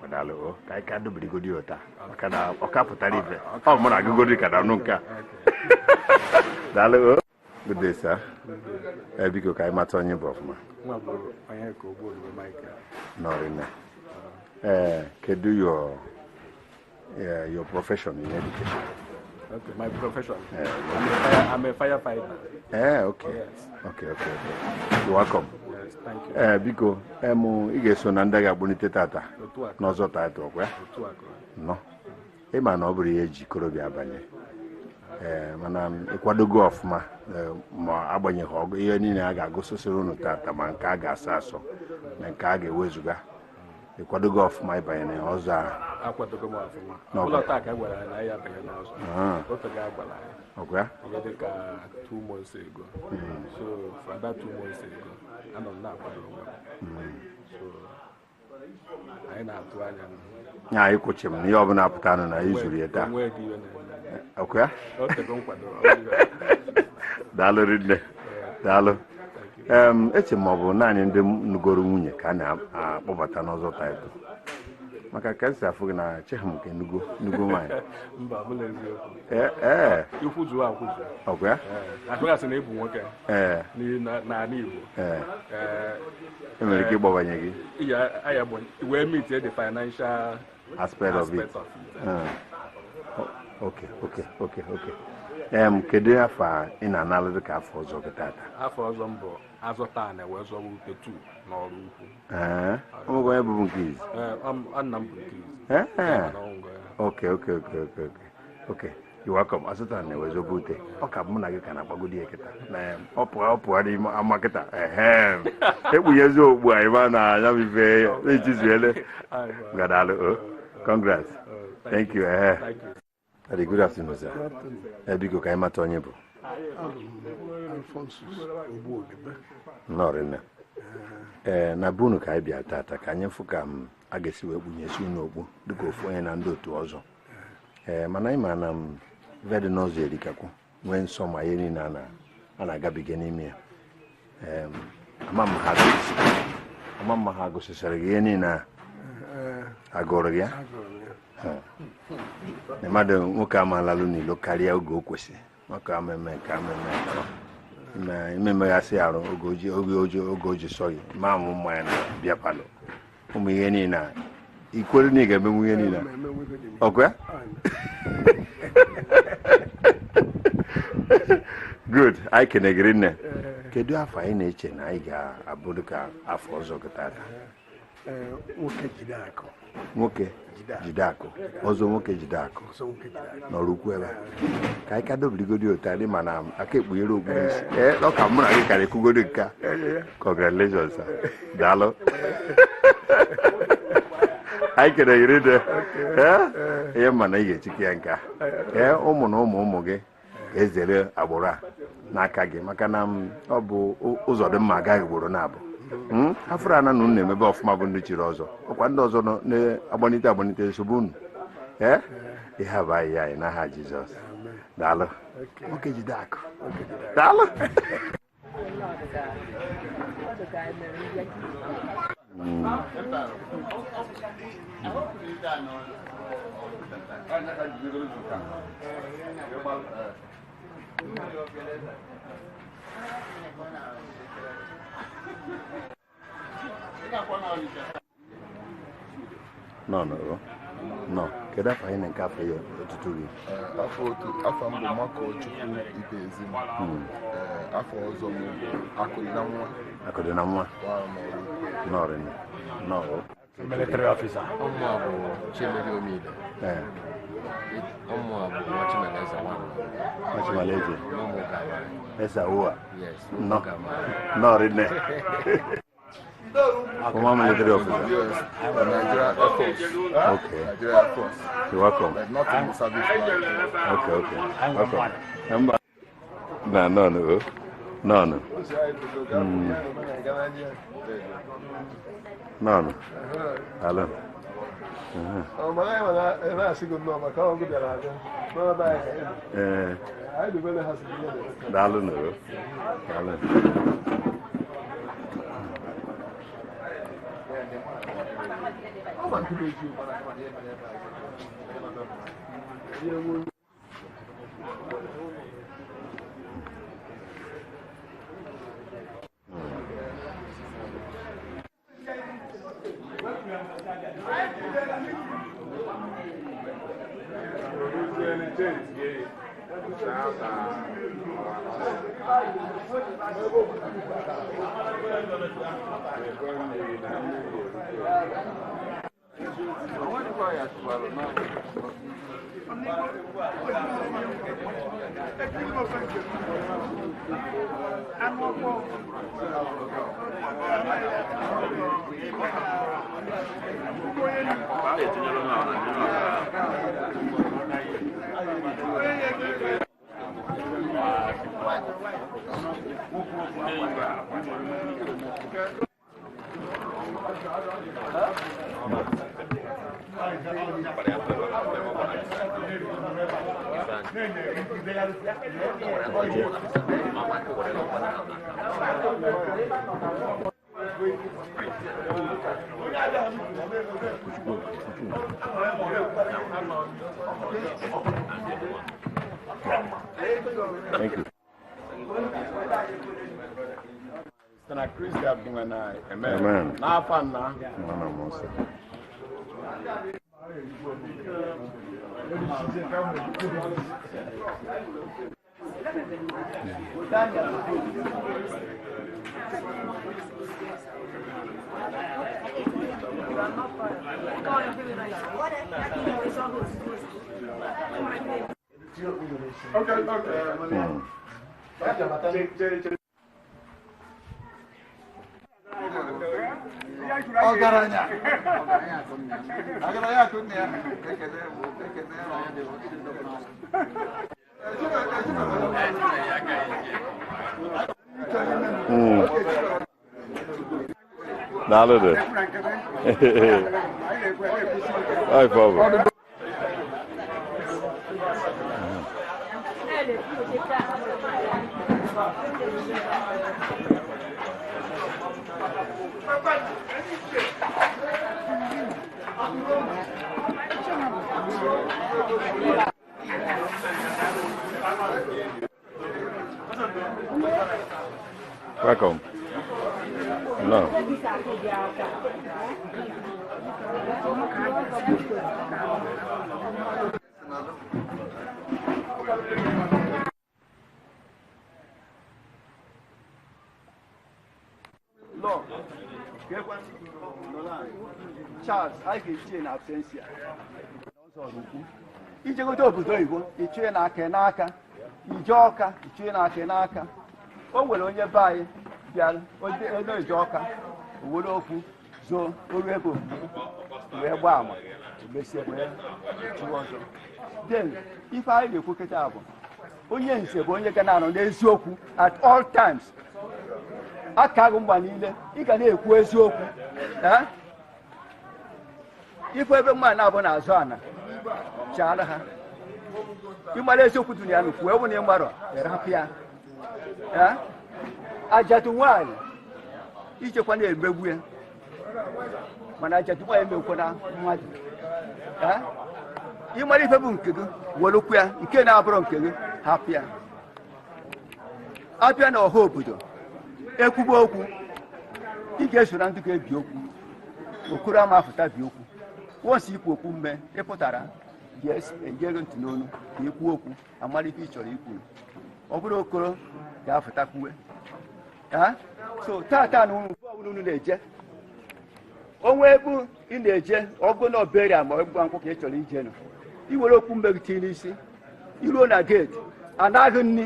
Speaker 6: Wadalo, I can't do good yota. Can I putari? Oh, Mona, go to Kadanunka. Dalo, good day, sir. Because I'm not on your buffma. No, can do your profession in education.
Speaker 11: Okay, my profession. I'm a firefighter.
Speaker 6: Okay.
Speaker 11: Yes.
Speaker 6: Okay. You're welcome.
Speaker 11: Yes, thank you.
Speaker 6: Biko, igeso na ndaga bonite tata. N'ọzọ tata okwa. No. Ịma na ọ bụrụ ihe jikọrọ bịa abanye. Mana ịkwadogo ọfụma ma agbanyeghị ọgụ ihe niile a ga-agụ sosoro unu tata ma nke a ga-asa asọ na nke a ga-ewezuga. Ịkwadogo ọfụma ịbanye na ọzọ a.
Speaker 11: Akwadogo m ọfụma. Ụlọ taa ka gwara na ya abanye n'ọzọ. Ofe ga-agbala ya.
Speaker 6: Okay.
Speaker 11: I did 2 months ago. So for that 2 months ago, I don't know so I not to
Speaker 6: yeah, you coach him. You have an appetite and usually at that. Okay. Dollar. It's a mobile 9 in the Nugoru Munye can have over another title. maka ka esi afụ gị na cheham nke nugo nwanyị
Speaker 11: mba bụ eziokwu ikwu zuo akwụzu
Speaker 6: ọkwa ya
Speaker 11: achọghasị na ịbụ nwoke n'ala Igbo
Speaker 6: enwere ike ịgbawanye gị
Speaker 11: wee meet the financial
Speaker 6: aspect of it. Okay. Kedu afọ ị na-analụ ka afọ ọzọ gị tata?
Speaker 11: Afọ ọzọ mbụ azụta na wee zọwa ute 2 n'ọrụ ukwu.
Speaker 6: Ọmụgwọ ya bụbu nke izi?
Speaker 11: Nna m bụ nke izi.
Speaker 6: Okay. You're welcome. Azụta na wee zọba ute. Ọ ka mụ na gị ka na-agbagodi ya kịta. Ọ pụọ n'ime ama kịta. Ekpunyezi okpu a ịma na anya m ife echizuele. Gadalụ. Congrats. Thank you. Good afternoon, sir. Biko ka anyị mata onye bụ.
Speaker 10: Ogbuogebe.
Speaker 6: Nọrịna. Na bunu ka anyị bịa tata ka anyị fụ ka a ga-esi wee kpunyesi unu okpu dịka ofu onye na ndị otu ọzọ. Mana anyị ma na vedị n'ọzọ erikakwu nwee nsọ ma ihe niile a na-agabiga n'ime ya. Ama mma ha gụsịsịrị gị ihe niile a agụrụ gị ya. Mmadụ nwoke amalalụ n'ilo karịa oge o kwesịrị maka imemeghachi arụ oge oji sọ gị ma amụ mmanya na bịa palọ ụmụ ihe niile ikwere na ị ga-emenwu ihe niile ọkwa ya good anyị kenegiri nne kedu afọ anyị na-eche na anyị ga-abụ ka afọ ọzọ gị tata nwoke jide akụ ọzọ nwoke jide akụ n'ọrụ ukwu ebe ka anyị ka dobirigodi otu adị mana aka ekpughere okpuru isi ọ ka mụ na gị kara ekwugodi nke a congratulations daalụ anyị kere yiri de ihe mma na ị ga-echike ya nke a ụmụ na ụmụ gị ga-ezere agbụrụ a n'aka gị maka na ọ bụ ụzọ dị mma agaghị ugboro na-abụ afọ ana na unu na-emebe ọfụma bụ ndị chiri ọzọ ọkwa ndị ọzọ na-agbanite nsogbu unu ihe a bụ ahịhịa anyị n'aha Jizọs daalụ nwoke jide akụ daalụ No. Kedu afọ anyị na nke afọ ya ọtụtụ gị?
Speaker 12: Afọ mbụ maka Chukwu ibe ezim. Afọ ọzọ m
Speaker 6: Akụdị na nwa. Nọrịnị.
Speaker 3: Military officer.
Speaker 12: Ọmụ a bụ Chimere Omide. Ọmụ a bụ Nwachimele Eze Nwanne.
Speaker 6: Nwachimele Eze?
Speaker 12: N'ụmụ Gama.
Speaker 6: Eze Awa?
Speaker 12: Yes, n'ụmụ Gama.
Speaker 6: Nọrịnị. Former military officer?
Speaker 12: Yes, Nigeria Air Force.
Speaker 6: Okay.
Speaker 12: Nigeria Air Force.
Speaker 6: You're welcome.
Speaker 12: But not in the service.
Speaker 6: Okay. Welcome. No. Alan. Thank you. Amen. Welcome. No.
Speaker 7: Lord, Charles, I can see in absentia. Ije go obodo oyibo ichie n'aka n'aka ije ọka ichie n'aka n'aka o nwere onye be anyị bịara onye ije ọka owere okwu zoo oru ego wee gbaa ama mesie wee chụọ ọzọ then ife anyị na-ekwu kịta bụ onye nze bụ onye ga na-anọ n'eziokwu at all times aka agụ mgba niile ị ga na-ekwu eziokwu ife ebe mmadụ na-abụ n'azụ ana chaala ha ịmara eziokwu dị ya n'ukwu ewu na ịmarọ erapụ ya ajadu nwaanyị ichekwa na-emegbu ya mana ajadu nwaanyị emekwa na mmadụ ịmara ife bụ nke gị welukwu ya nke na-abụrụ nke gị hapụ ya abịa na ọha obodo ekwuba okwu ị ga-eso na ndị ga-ebi okwu okoro ama afụta bi okwu wọnsị ikwu okwu mme ịpụtara ejego ntị n'onu ka ikwu okwu amara ife ị chọrọ ikwu ọ bụrụ okoro ga-afụtakwuwe so tata na unu na-eje onwe ebu ị na-eje ọgụ na oberia ma ọgba nkwụ ka ị chọrọ ije nụ iwere okwu mmegide n'isi iruo na geeti anaghị nni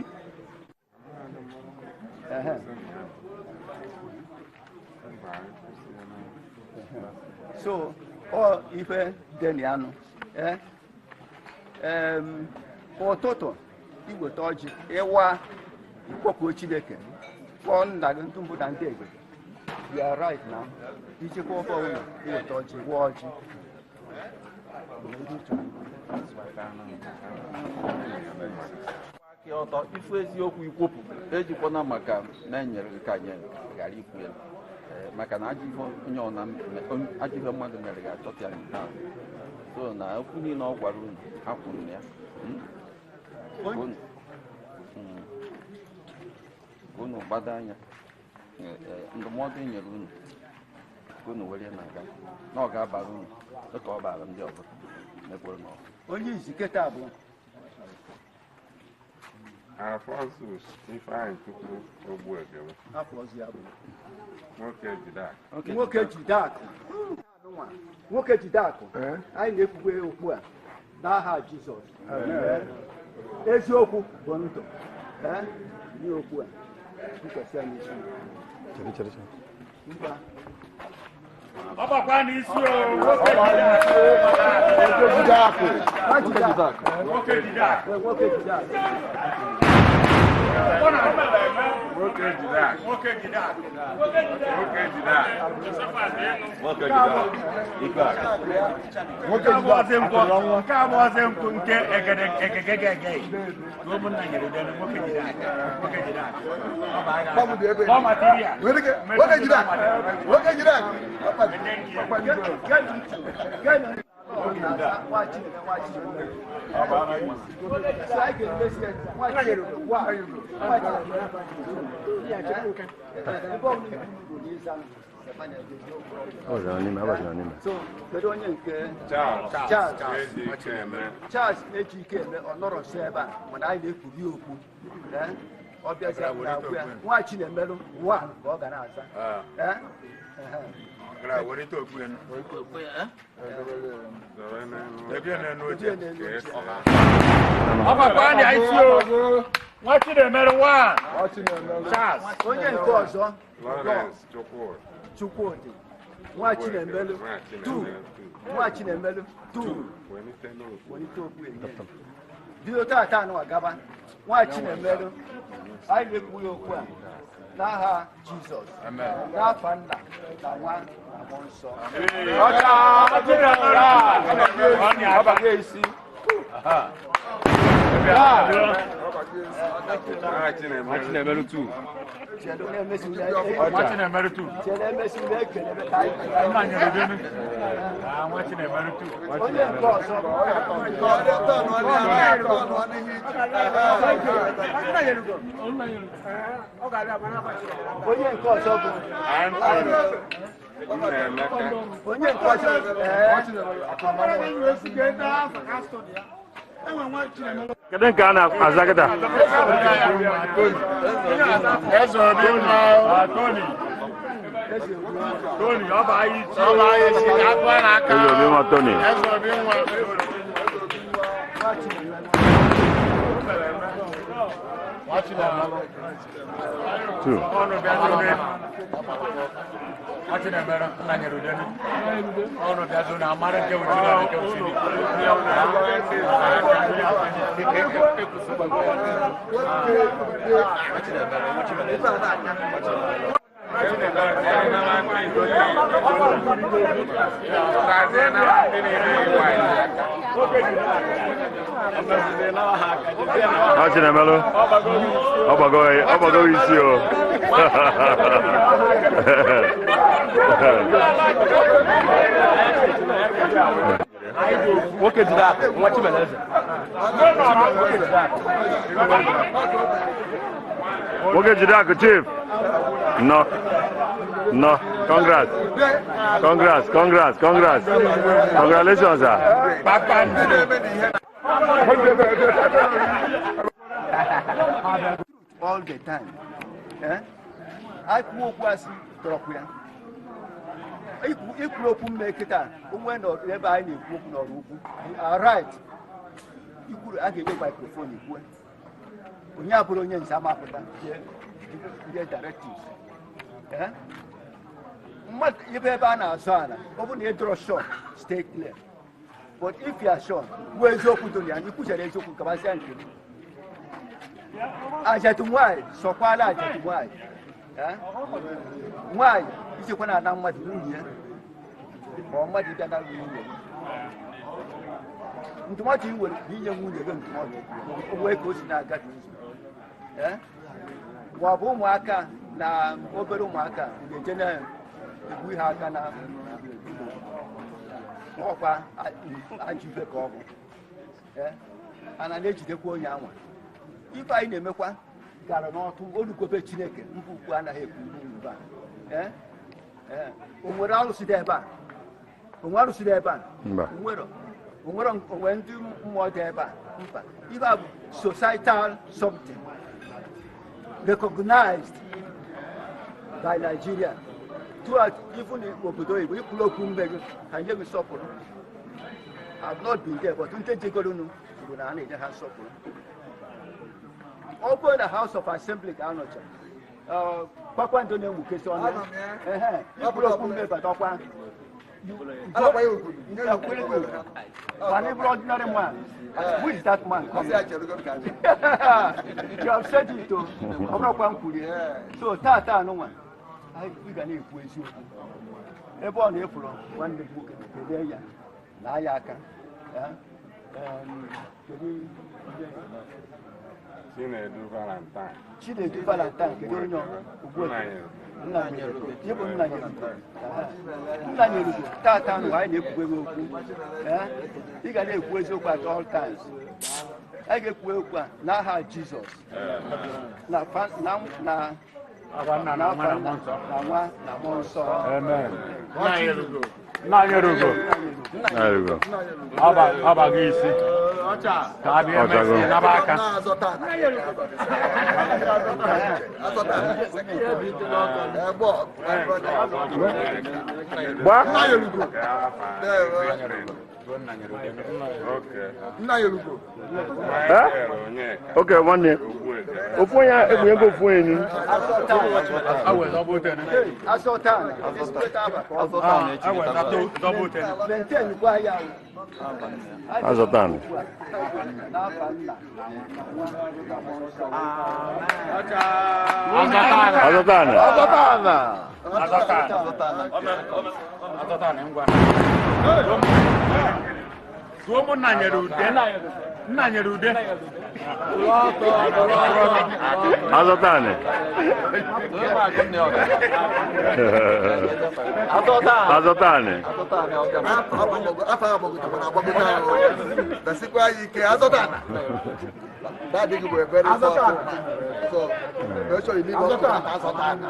Speaker 7: so ọ ife dị anụ ụtụtụ iweta ọjị ịwa ikpọkuo Chineke kpọọ nna gị ntụmpụta ndị egbe ya right now ichekwa ofe ọbụla iweta ọjị wa ọjị aka ọtọ ifu eziokwu ikwopụ ejikwana maka na-enyere nke anyị ghara ikwu ya maka na ajọ ife mmadụ mere ga-achọta ya nke ahụ so na okwu niile ọ gwara unu akwụrụ ya unu gbado anya ndụmọdụ nyere unu unu were na-aga na ọ ga-abara unu dịka ọ bara ndị ọzọ mekwere n'ọhụ onye iziketa bụ
Speaker 13: Alphonsus Ifeanyị Chukwu Ogbuogebe.
Speaker 7: Nwoke jide akụ anyị na-ekwukwe okwu a n'aha Jizọs eziokwu bụ ndụ nye okwu a nkwesị anyị isi
Speaker 14: ọgbakwa n'isi nwoke jide akụ
Speaker 7: So, kedu onye nke Charles Ejike ọ nọrọ Seba mana anyị na-ekwubi okwu ọ bịazi na-agwụ ya nwa Chinemelụ nwa ka ọ ga na-aza onye nke ọzọ Chukwudi nwa Chinemelụ 2 nwa Chinemelụ 2 welite okwu bido tata anụ gaba nwa Chinemelụ anyị na-ekwu ya okwu a n'aha Jizọs n'afa Nna na Nwa na Mmụọ Nsọ
Speaker 6: Kedu nke a na-aza kịta?
Speaker 14: Tony, ọba anyị
Speaker 6: Tony. Chinemelụ ọgbago isi o.
Speaker 12: Nwoke jide aka, nwa Chimeleze.
Speaker 6: Nwoke jide aka, Chief. No. Congrats. Congratulations, sir.
Speaker 7: All the time. I walk was drop here. If you make it out, when or never I need book nor all right. You could argue the microphone. When you are putting in some up get directives. What if ever now, son, open the draw short, stay clear. But if you are sure, where's your put on you put a ratio to Kabasian? I said to why, so far I said why. Why is it when I know what you or what you cannot do? Into what you will be young wounded away goes in our gardens. Wabumaka na Oberumaka, the general, we have an offer at you and I let you go young one. If I name a one, got an autumn, go to Chineke, who and I have what else is there back? What else is there back? When do more there back? You have societal something recognized by Nigeria. Even if we and you suffer. I've not been there, but don't take it on the house of open the House of Assembly. Papa Antonio Mukeson. Ordinary man. Who is that man? You have said it to so Tata no one. We can eat with you. Everyone April, one the book, the Nayaka. Chinedu Valentine, you know, Tata, why you can eat with you at all times. I get work now, how Jesus. Now,
Speaker 6: Okay, one year. Opoya, if we go for any. Azotane.
Speaker 5: That thing were very powerful. So, make sure you leave us with Azotane.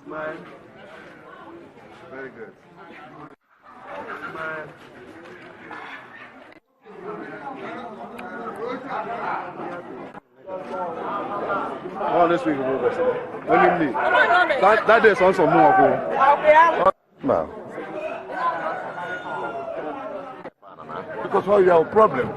Speaker 5: Smile. Very good. Smile.
Speaker 11: Oh, this week we'll go. Only me. That day is also more.
Speaker 6: Wow.
Speaker 11: Because how you have a problem?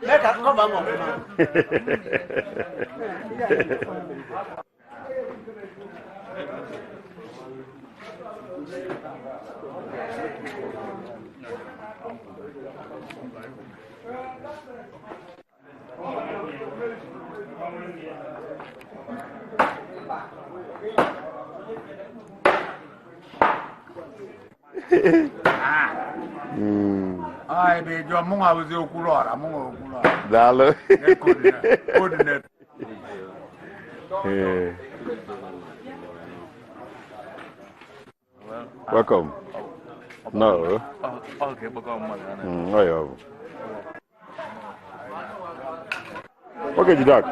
Speaker 14: Let us come on. Ay, be jo mo nga uzi okulora, mo okulora.
Speaker 6: Dalo.
Speaker 14: Coordinate.
Speaker 6: Welcome. No.
Speaker 14: Okay, welcome.
Speaker 6: Oh, yeah. Okay, Jidak.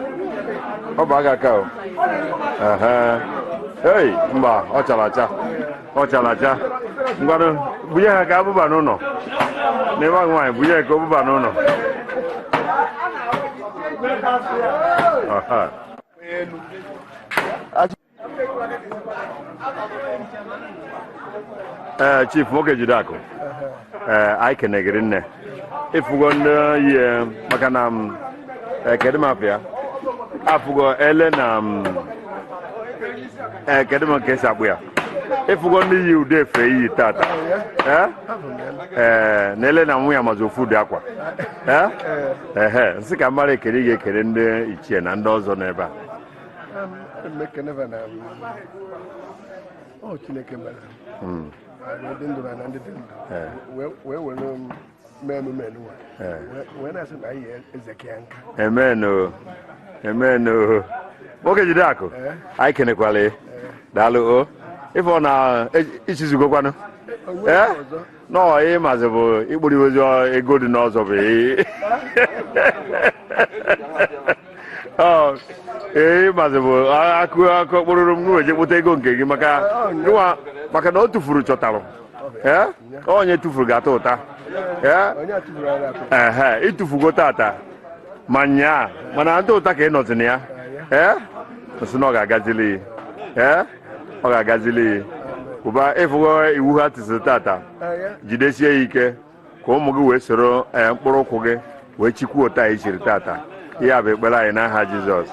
Speaker 6: How about that cow? Hey, Mba, Ochalacha. Ngwanu, buya ka abuba no no. Never mind, buya ka abuba no no. Chief Moke Jidako. I can agree. If we go here, Makanam, Kedemafia, Afugo Ellen, Kedema Kesabuya. if we're going to use the free tata. Nele na mu ya mazofu de akwa. Nsi ka mara ekere ge ekere ndị ichie na ndị ọzọ n'ebe a.
Speaker 7: Mekeneva na Chineke mere. Ndị ndụ na ndị dị ndụ. Wee menu. Wee na-asị na anyị ezeke nka.
Speaker 6: Amen. Oge jide akụ. Anyị kenekwala. Daalụ o. Ife ọ na ichizugokwanụ. No, maazị bụ igburu ozi ego dị n'ọzọ bụ maazị bụ akụ kpụrụrụ m n'uwe je kpụta ego nke gị maka na o tufuru chọtarụ onye tufuru ga-ata ụta ịtụfugo tata ma nyaa mana ata ụta ka ị nọzina ya nsị na ọ ga-agazili Kuba efugo iwu ha tisiri tata jidesie ya ike ka ụmụ gị wee soro mkpụrụ ụkwụ gị wee chikwa ụta ichiri tata ihe bụ ekpere anyị n'aha Jizọs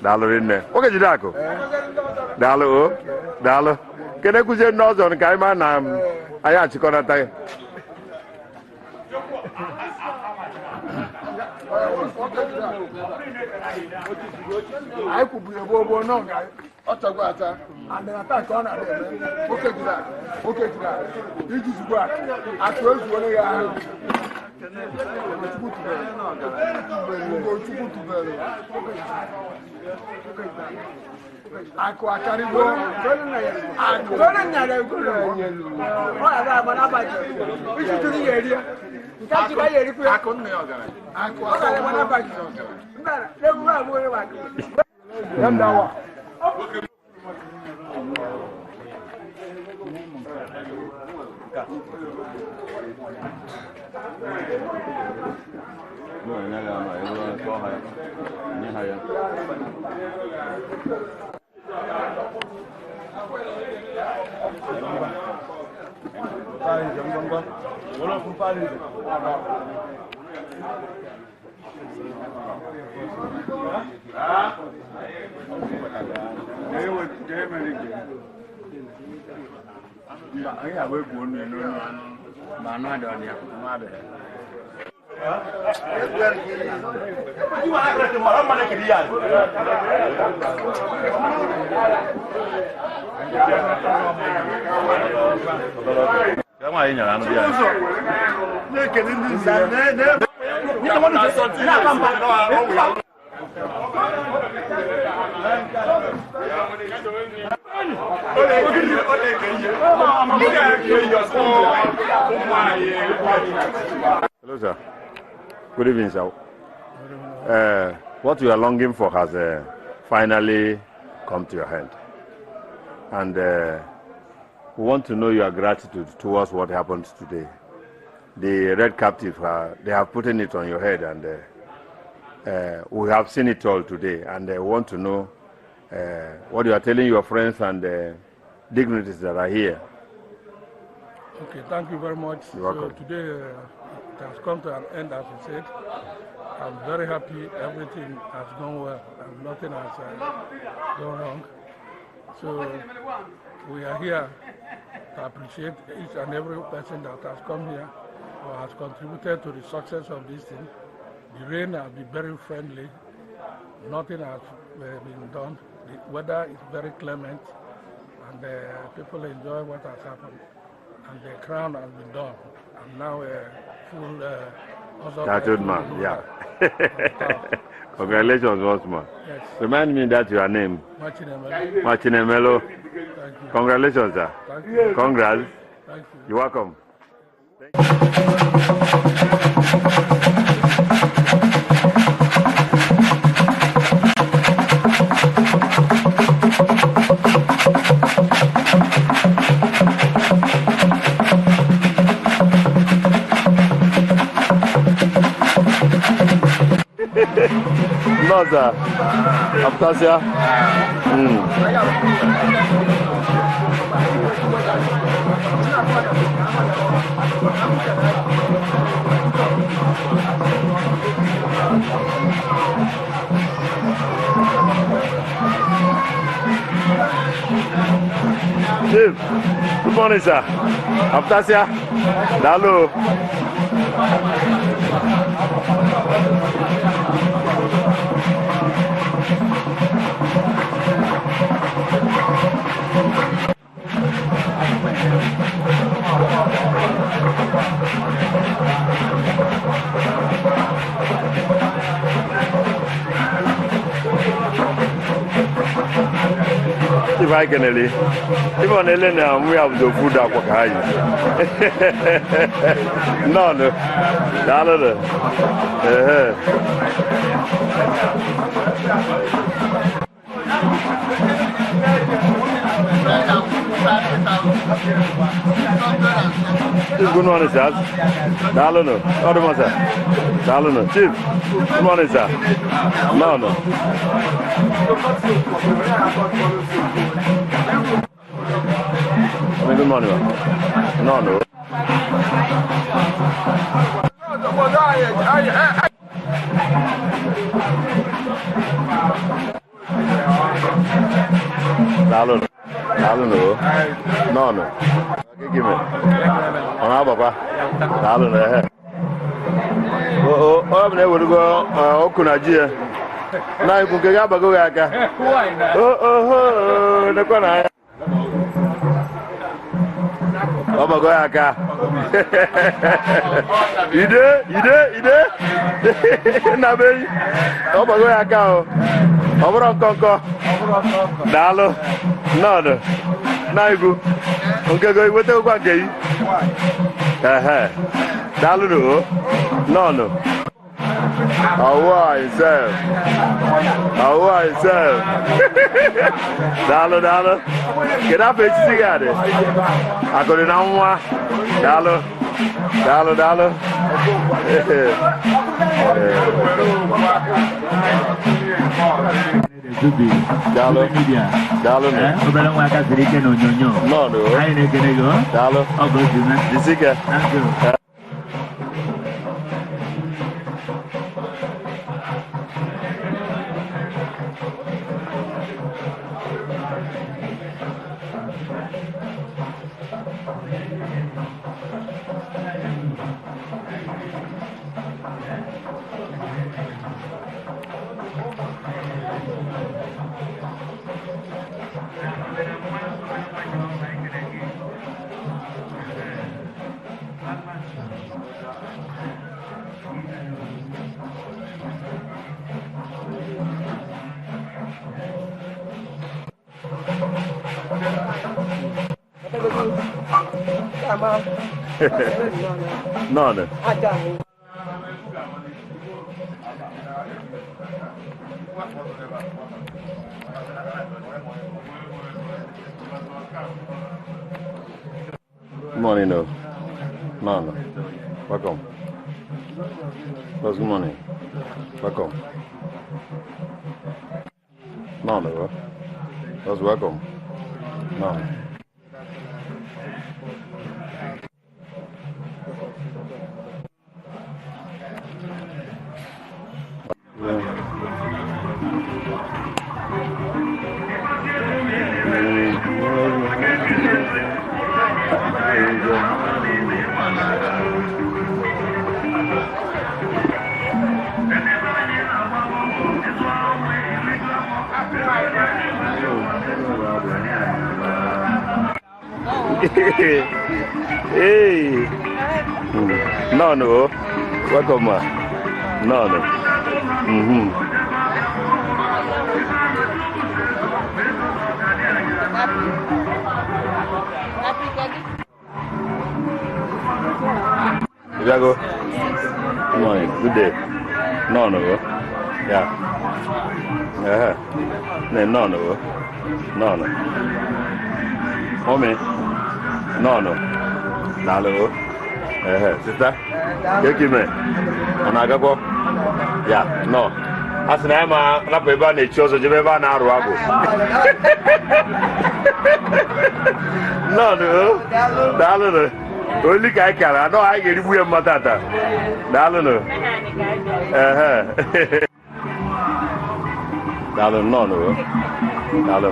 Speaker 6: daalụ rinne oge jide akụ daalụ kene kụzie ndị ọzọ nke anyị ma na anyị achịkọnata ya
Speaker 7: anyị kwubiri ebe n'oge ọ tọgwa ata and ata ka ọ na-eme oke jira iji zugbo atụ ezuole ya ahụ Chukwu tubere akụ akarịgo akụ nyere egwuru ọ ya agba n'abalị iji tụrụ ya eri nke a chịkwa ya erikwu ya akụ nna ya ọgara akụ ọ gara agba n'abalị mba egwu ha abụghị maka ya ndawa
Speaker 6: Hello, sir. Good evening, sir. What you are longing for has finally come to your hand. And we want to know your gratitude towards what happened today. The red captive, they have put it on your head, and we have seen it all today. And we want to know what you are telling your friends and dignitaries that are here.
Speaker 10: Okay, thank you very much.
Speaker 6: You're welcome.
Speaker 10: So today it has come to an end, as you said. I'm very happy everything has gone well and nothing has gone wrong. So we are here to appreciate each and every person that has come here or has contributed to the success of this thing. The rain has been very friendly. Nothing has been done. The weather is very clement, and people enjoy what has happened. And the crown has been done. And now full
Speaker 6: tattooed man, yeah. Congratulations once more.
Speaker 10: Yes.
Speaker 6: Remind me that your name. Machinemelo.
Speaker 10: Thank you.
Speaker 6: Congratulations, sir.
Speaker 10: Thank you.
Speaker 6: Congrats.
Speaker 10: Thank you.
Speaker 6: You're welcome. Nossa, Aptasia. Chief, good morning, sir. Aptasia, Dalo. If I can, even Elena, we have the food up. No, no, good morning, sir. Dalo, sir. Dalo, Chief. Good morning, sir. No, no. Good morning, no, no. Dalo, no, no. Give me. On Papa. Dalo, I'm never go. Okunaji. Na ikunkega bago yaka. The corner. Oh my God, you did? Nabe. Oh my God, over on Conco. Dalo. No. Naigu. Okay, go with the Wagay. Dalo. No. How are you, sir? Dalo. Get up, it's cigarette. I got it on one. Dalo. Dalo. No. Dalo. No. Morning, no. Welcome. Good morning. Welcome. No. That's welcome. No. Hey. No. Welcome. No. Jago. Good morning. Good day. No. Yeah. No. Mommy. No. Dalo. Sister. Take me. Anagago. Yeah. No. Asina ma na peba na chozo jebeba na aru ago. No. Dalo. Only kai kara. No, I get you matata. Dalo. Dalo. No. Dalo.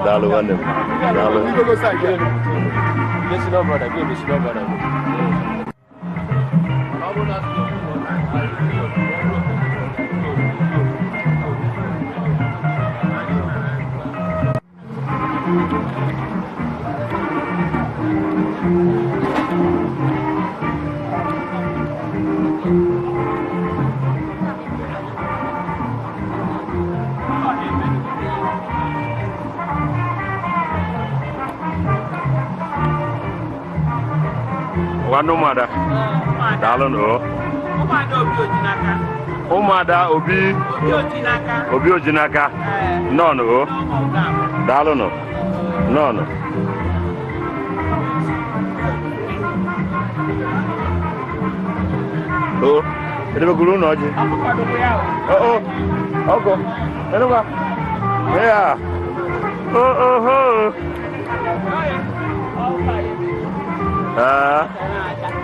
Speaker 6: Dalu kan dem. Dalu.
Speaker 12: Listen up, brother. Give me listen up, brother.
Speaker 6: Umada dalon o Umada obi ojinaka no no dalon no no o ebe guru no ji ogo enuga yeah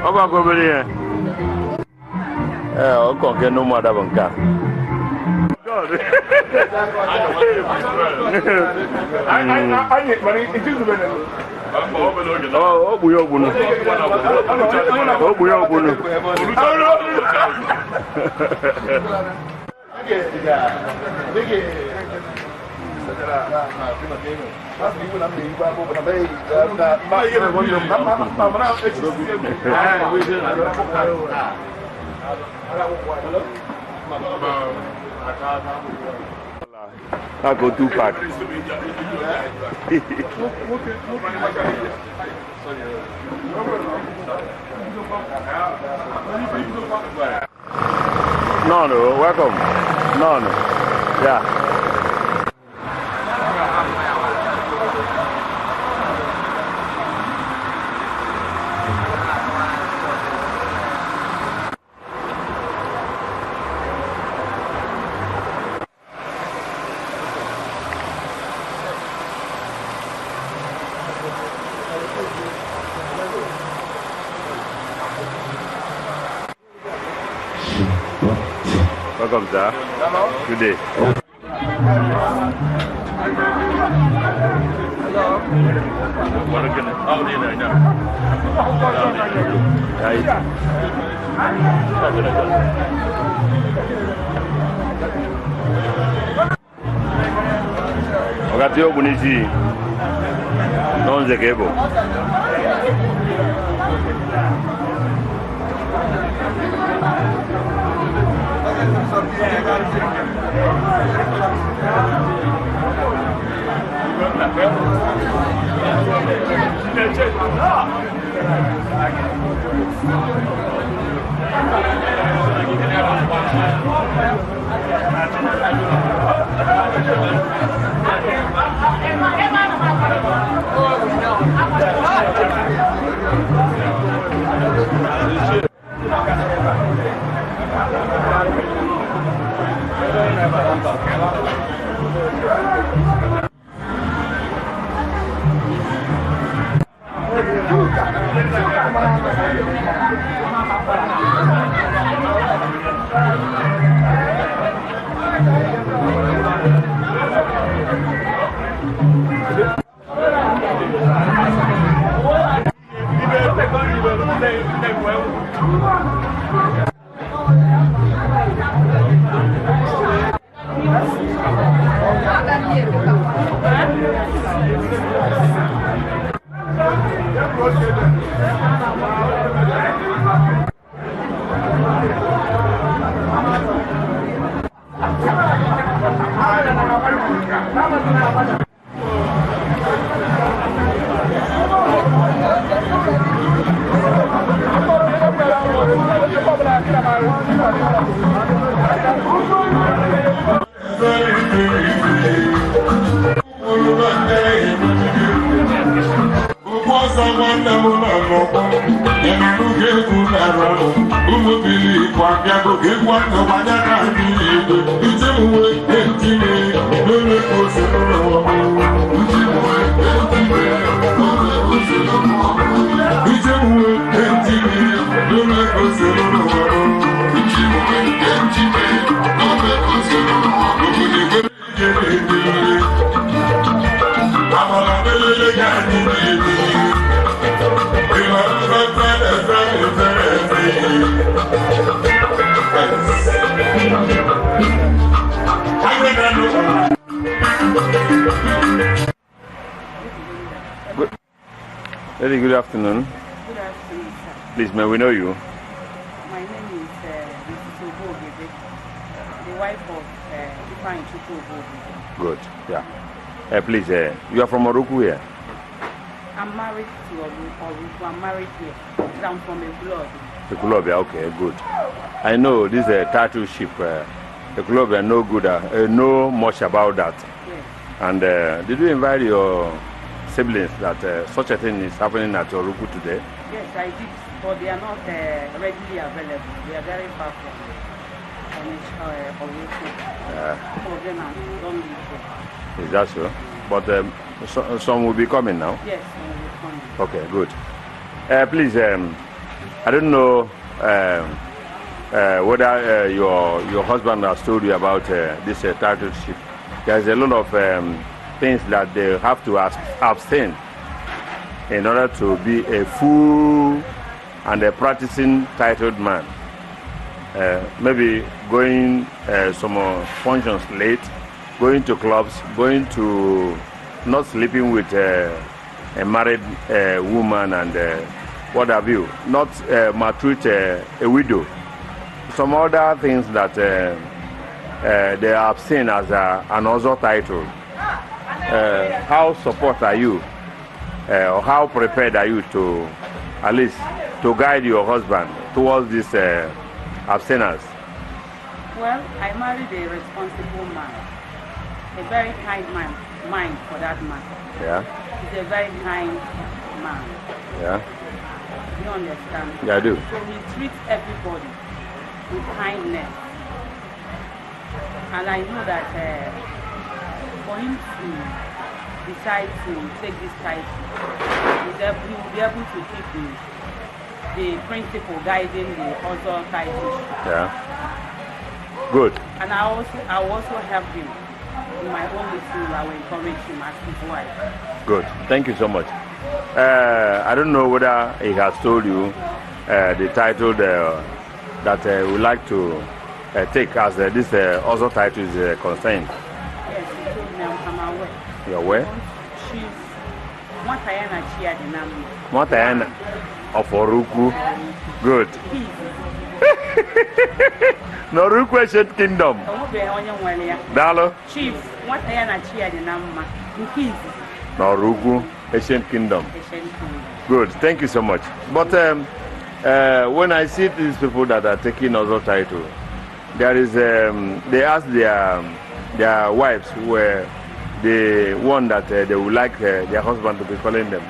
Speaker 6: Ogbuogebe here. Okay, no more than God. I go too far. No, welcome. No. Yeah. Welcome, sir. Good day. Wakati Ogbuogebe nonze kebo. Very good afternoon.
Speaker 15: Good afternoon, sir.
Speaker 6: Please, may we know you?
Speaker 15: My name is Mrs. Ogbuogebe, the wife of Ogbuogebe.
Speaker 6: Good, yeah. Please, you are from Oruku here?
Speaker 15: I'm married to Oruku. I'm married here. I'm from Ogbuogebe.
Speaker 6: Ogbuogebe, okay, good. I know this title ship, Ogbuogebe, no good, know much about that.
Speaker 15: Yes.
Speaker 6: And did you invite your siblings that such a thing is happening at Oruku today?
Speaker 15: Yes, I did, but they are not readily available. They are very far from Oruku. Some of them don't live there.
Speaker 6: Is that so? But some will be coming now?
Speaker 15: Yes, some will be coming.
Speaker 6: Okay, good. Please, I don't know whether your husband has told you about this title ship. There's a lot of things that they have to abstain in order to be a full and a practicing titled man. Maybe going some functions late, going to clubs, going to not sleeping with a married woman and what have you, not maltreat a widow. Some other things that they are abstain as an other title. How support are you, or how prepared are you to, at least, to guide your husband towards this abstinence?
Speaker 15: Well, I married a responsible man, a very kind mind for that man.
Speaker 6: Yeah.
Speaker 15: He's a very kind man.
Speaker 6: Yeah.
Speaker 15: You understand?
Speaker 6: Yeah, I do.
Speaker 15: So he treats everybody with kindness. And I know that for him to decide to take this title, he will be able to keep the principle guiding the other titles.
Speaker 6: Yeah. Good.
Speaker 15: And I will also help him in my own little. I will encourage him as his wife.
Speaker 6: Good. Thank you so much. I don't know whether he has told you the title that we would like to take as this other title is concerned.
Speaker 15: Yes, he told me I'm aware.
Speaker 6: You're aware?
Speaker 15: She's Mwatayana Chia the Namu.
Speaker 6: Mwatayana of Oruku. Good. Noruku Ancient Kingdom. Dalo.
Speaker 15: Chief Mwatayana Chia the Namu.
Speaker 6: Noruku Ancient Kingdom. Good. Thank you so much. But when I see these people that are taking other title, there is they ask their wives where the one that they would like their husband to be calling them.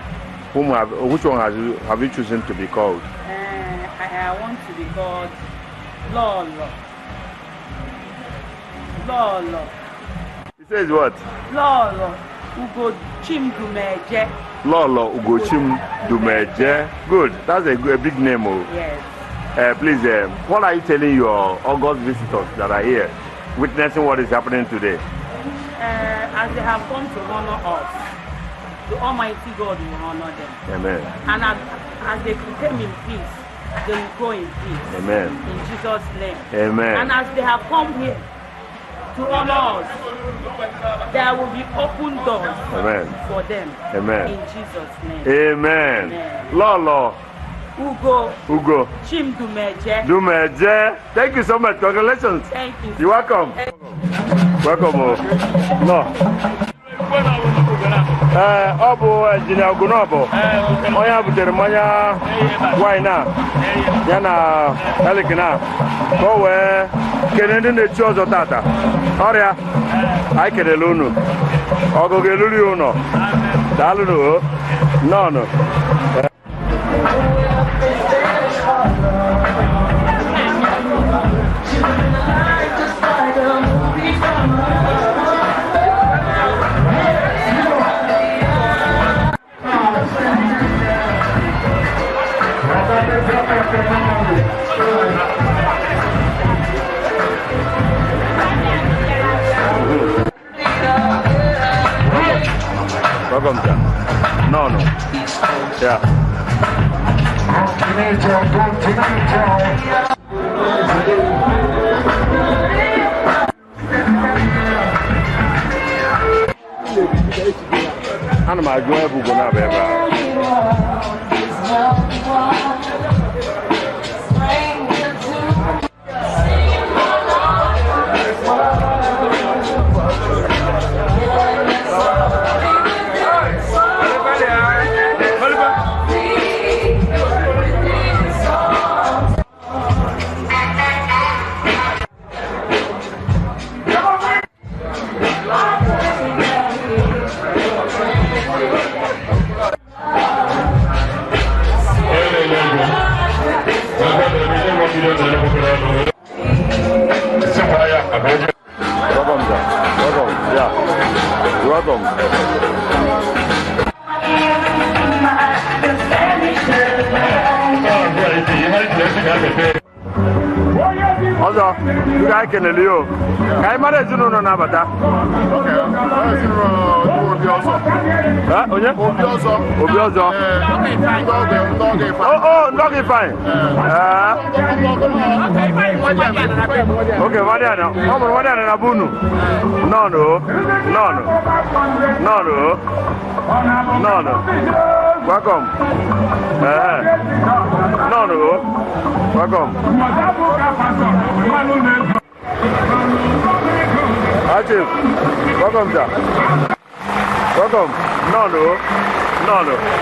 Speaker 6: Which one have you chosen to be called?
Speaker 15: I want to be called Lolo. Lolo.
Speaker 6: He says what?
Speaker 15: Lolo Ugo Chimdumeje.
Speaker 6: Lolo Ugo Chimdumeje. Good. That's a big name. Oh.
Speaker 15: Yes.
Speaker 6: Please, what are you telling your August visitors that are here, witnessing what is happening today?
Speaker 15: As they have come to honor us, the Almighty God will honor them.
Speaker 6: Amen.
Speaker 15: And as they came in peace, they will go in peace.
Speaker 6: Amen.
Speaker 15: In Jesus' name.
Speaker 6: Amen.
Speaker 15: And as they have come here to honor us, there will be open doors.
Speaker 6: Amen.
Speaker 15: For them.
Speaker 6: Amen.
Speaker 15: In Jesus' name.
Speaker 6: Amen. Lolo. Ugo.
Speaker 15: Chimdumeje.
Speaker 6: Dumeje. Thank you so much. Congratulations.
Speaker 15: Thank you.
Speaker 6: You're welcome. Welcome. No. ọ bụ Engineer Ogunobo onye a butere mmanya wine a ya na helikin a ka o wee kene ndị na-echi ọzọ tata ọrịa anyị kelele unu ọgụgụ eluri ụnọ daalụnụ nọọnụ Welcome, sir. No. Yeah. Ana m ajụ ebe ugbo na-abịa ebe a. Ọzọ, ndị anyị kenele yo, ka anyị mara ezinụlọ na-abata. Onye? Obi ọzọ. Ndọgị Ifeanyị. Oge Nwadiana, ọ mụrụ Nwadiana na Bunu. Nọọnụ. Welcome. Welcome. Chief, welcome, sir. Welcome. No.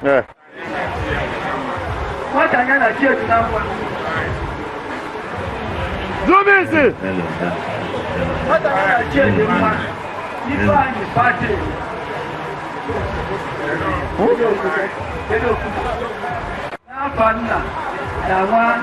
Speaker 6: Yeah.
Speaker 16: What are you going to do now?
Speaker 6: Zoom in.
Speaker 16: What are you going to do now? You are the party. Now, partner, now one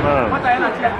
Speaker 6: What the energy of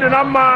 Speaker 6: the number?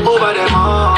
Speaker 16: Over them all.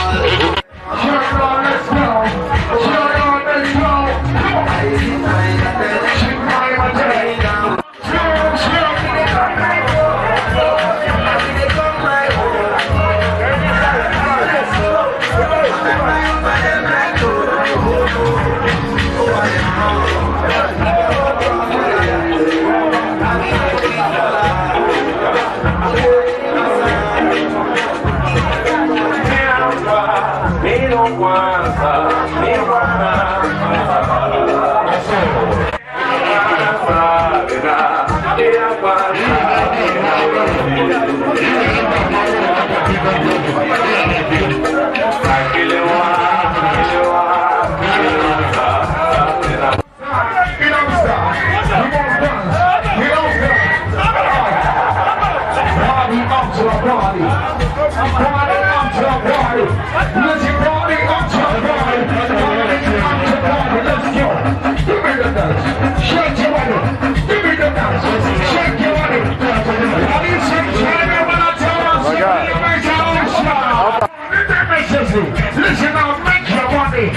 Speaker 16: Listen now, make your money.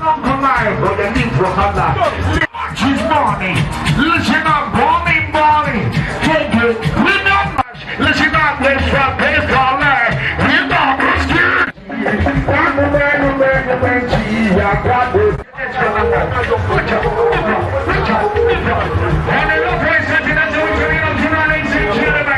Speaker 16: Long alive, but the need for Allah. She's money. Listen up, money. Take it. We not much. Listen up, let's rock this color. We not much good. I got this. And it looks like something that's original tonight, ladies and gentlemen.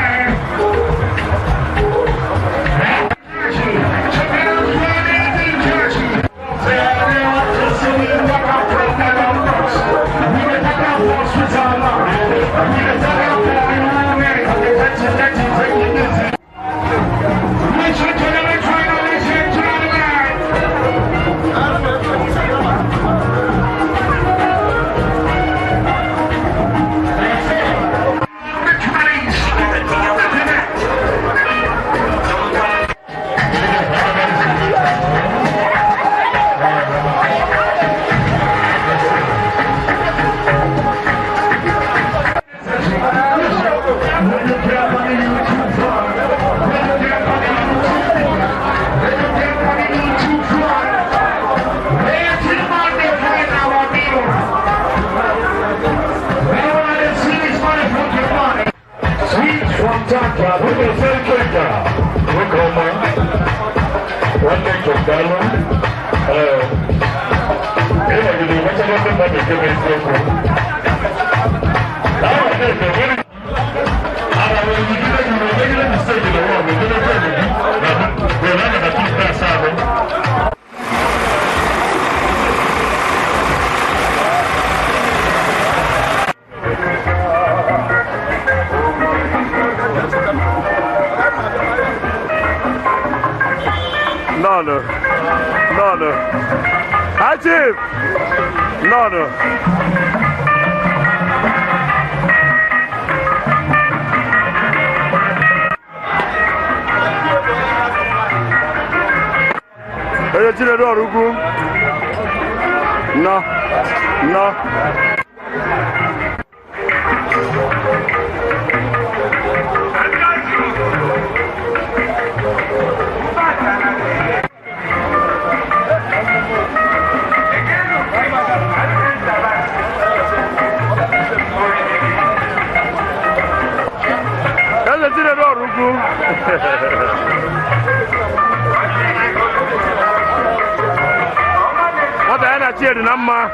Speaker 6: na chiedi na mma.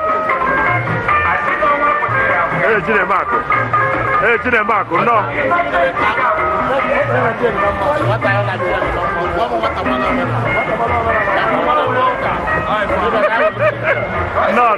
Speaker 6: Chinemako. Chinemako, no. No.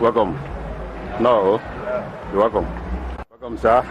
Speaker 6: Welcome. No, you're welcome. Welcome, sir.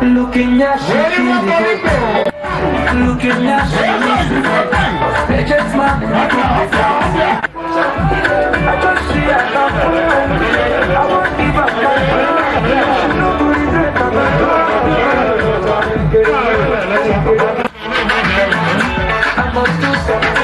Speaker 16: Looking at you, looking at you, just my I just see I won't give up. I must do something.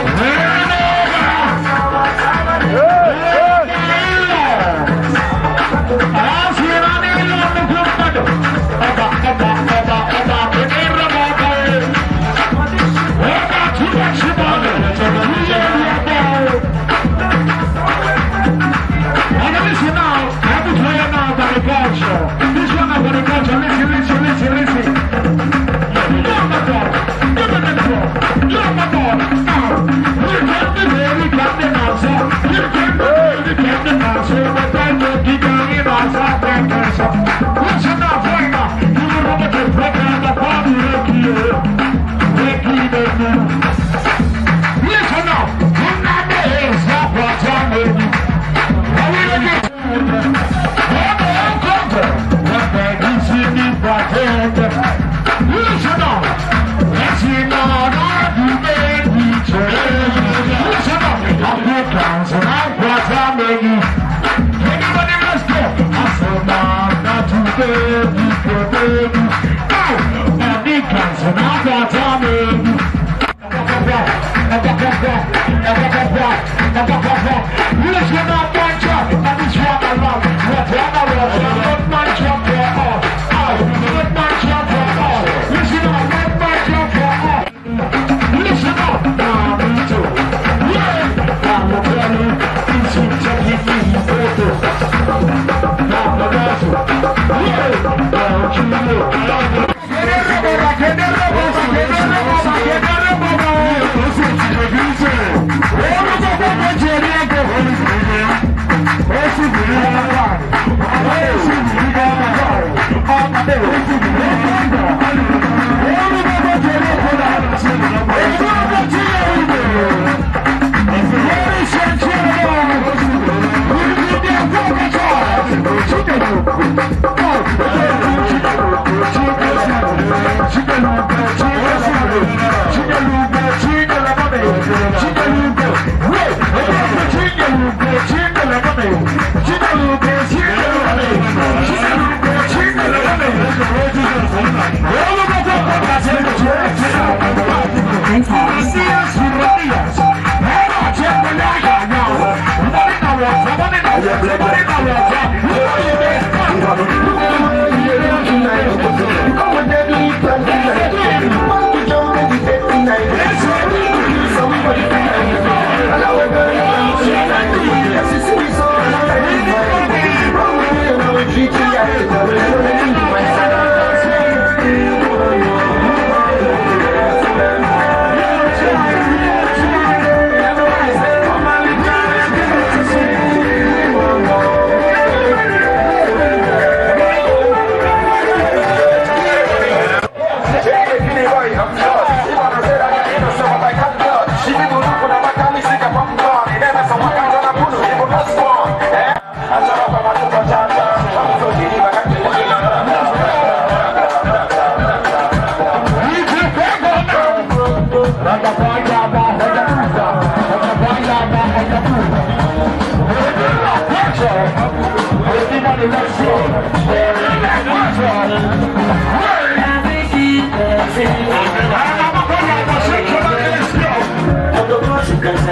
Speaker 16: Holy Let's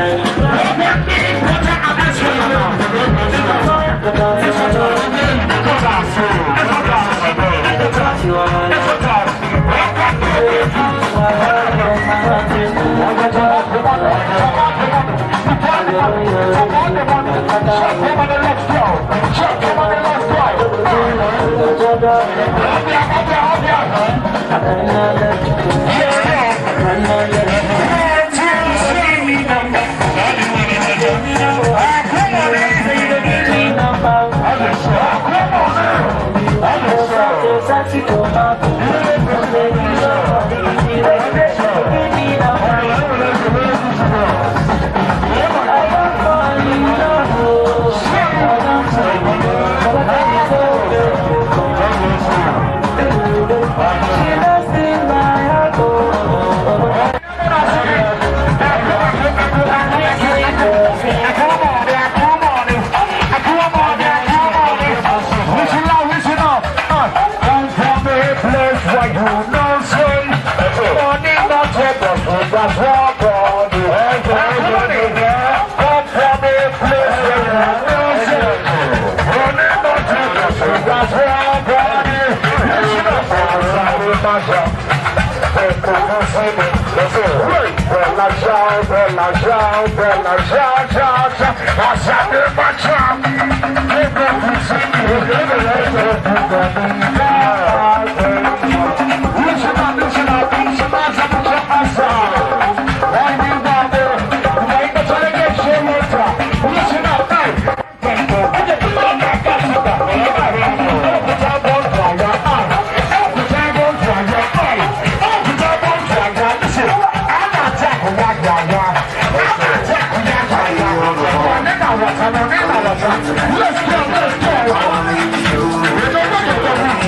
Speaker 16: go.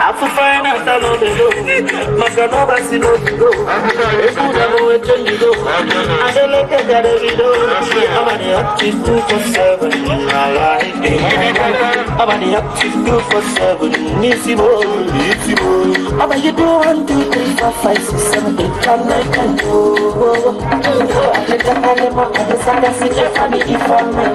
Speaker 16: Afu fine and I know the low. Maganova si no go. Eku da mo echen go. Adele ke da de do. Abani up to 247 in my life. Abani up to 247. Nisi bo. Abani you do 1, 2, 3, 4, 5, 6, 7, 8, 9, 10. Let the animal and the sun see the family for me.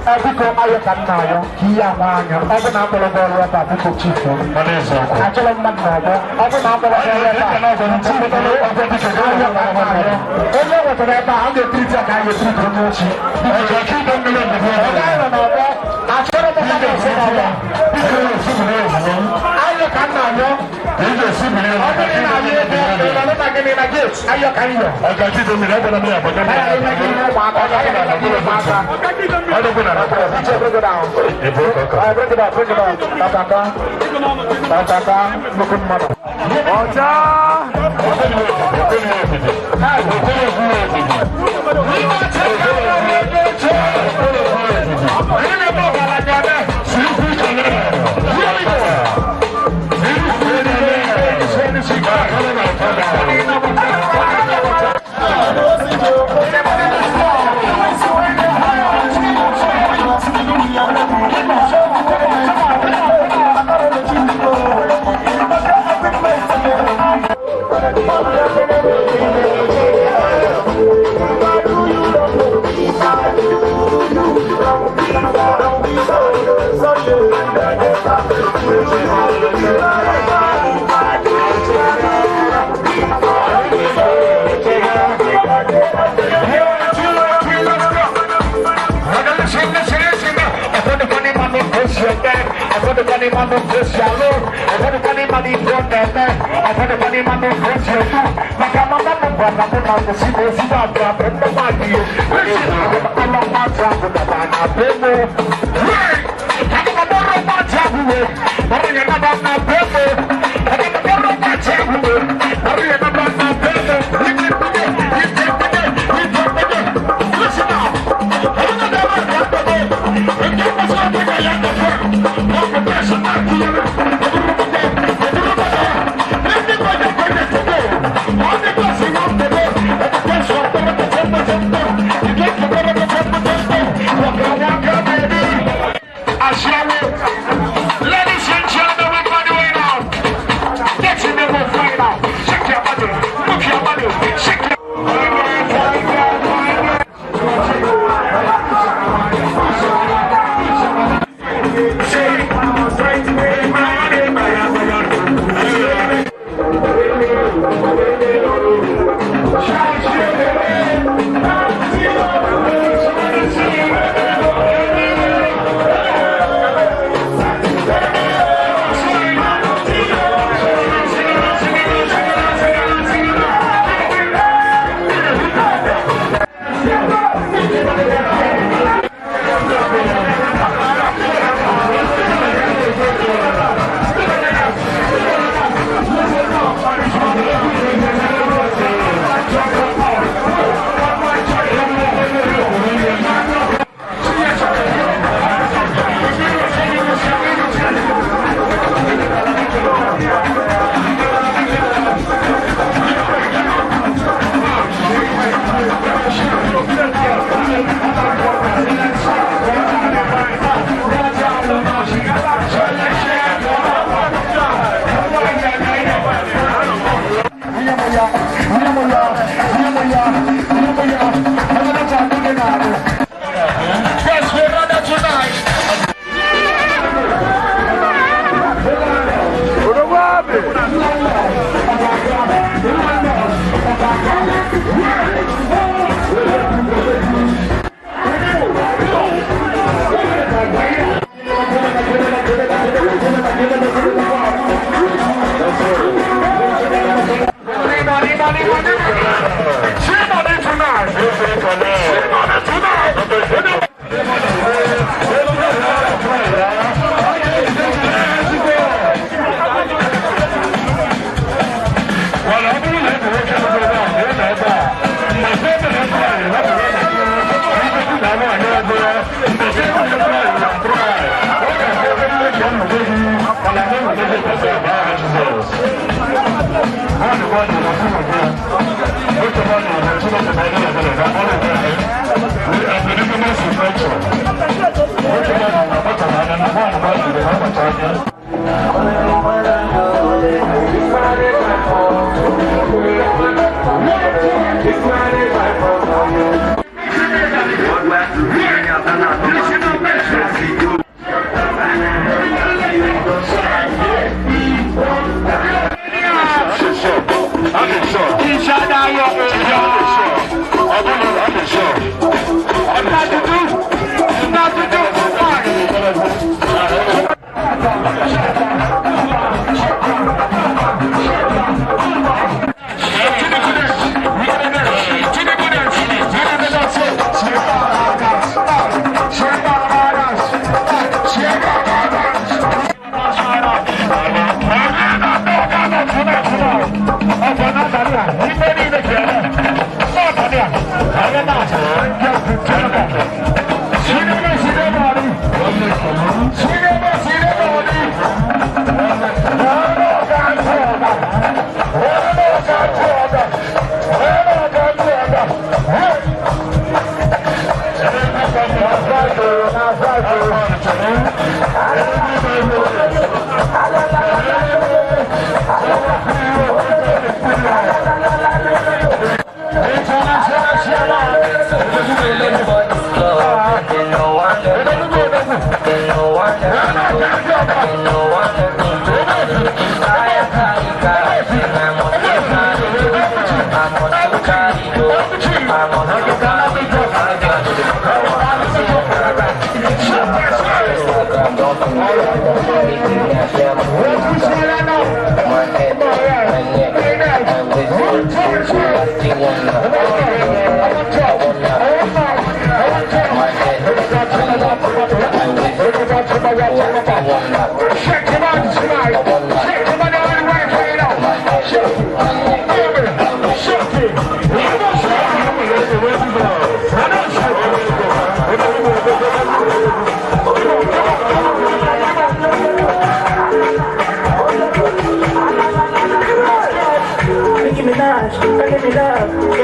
Speaker 16: Abiko ayo kanayo kia manya ago na mbolo bolo ya abiko chifu manezo ko acholo mmanabo ago na mbolo bolo ya kanazo ntibo tolo abiko ayo kanayo oyo woto na ba ande triti aka yo triti mochi ojo ki do mele ndo ayo na ba acholo mo ka se na ba ayo kanayo ejo sibire obo ni na ye de na na ke ni na ge ayo kanayo ojo ki do mele obo na me abojo na ayo na ke ni wa ko na na I break it down. Break it down. Tataka. Looking mother. Ladies and gentlemen, we're going on. Get your number right now. Check your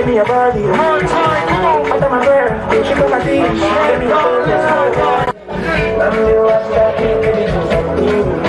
Speaker 16: Give me a body. Under my breath, she put my teeth. Give me a focus. I'm you, I'm talking, give me something.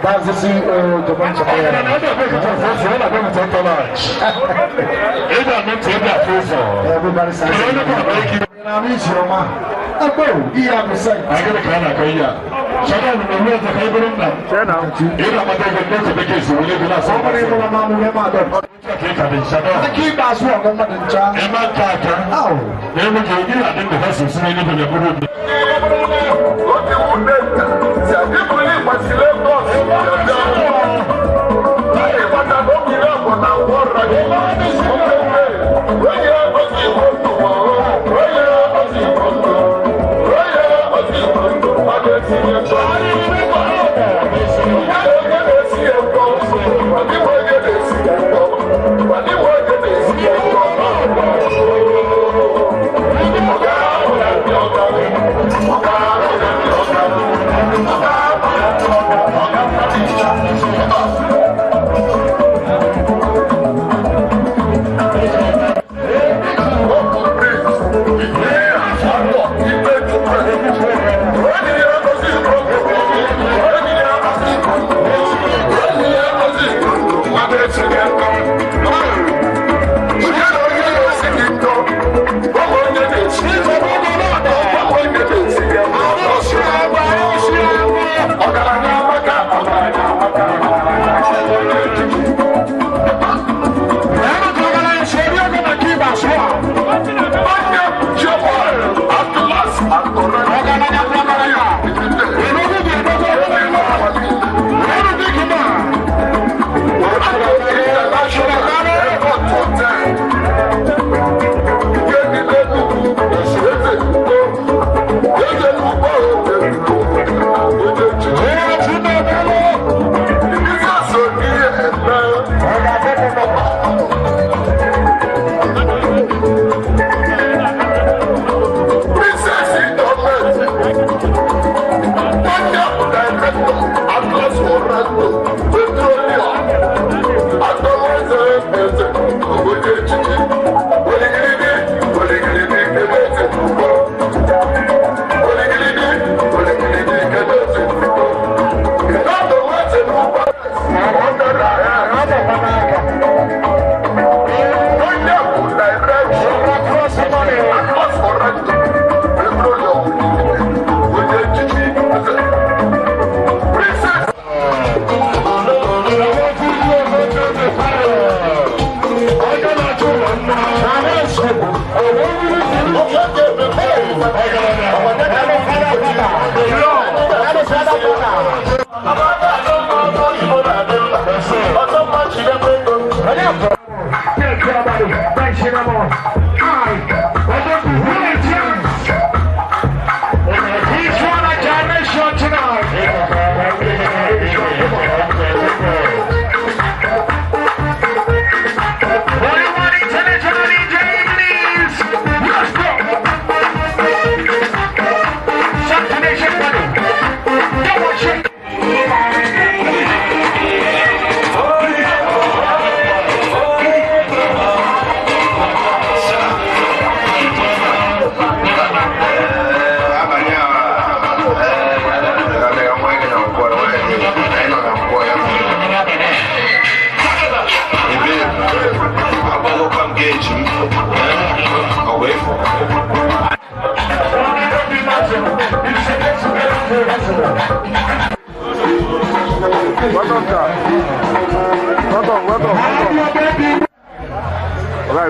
Speaker 16: That's the CEO to bunch of everybody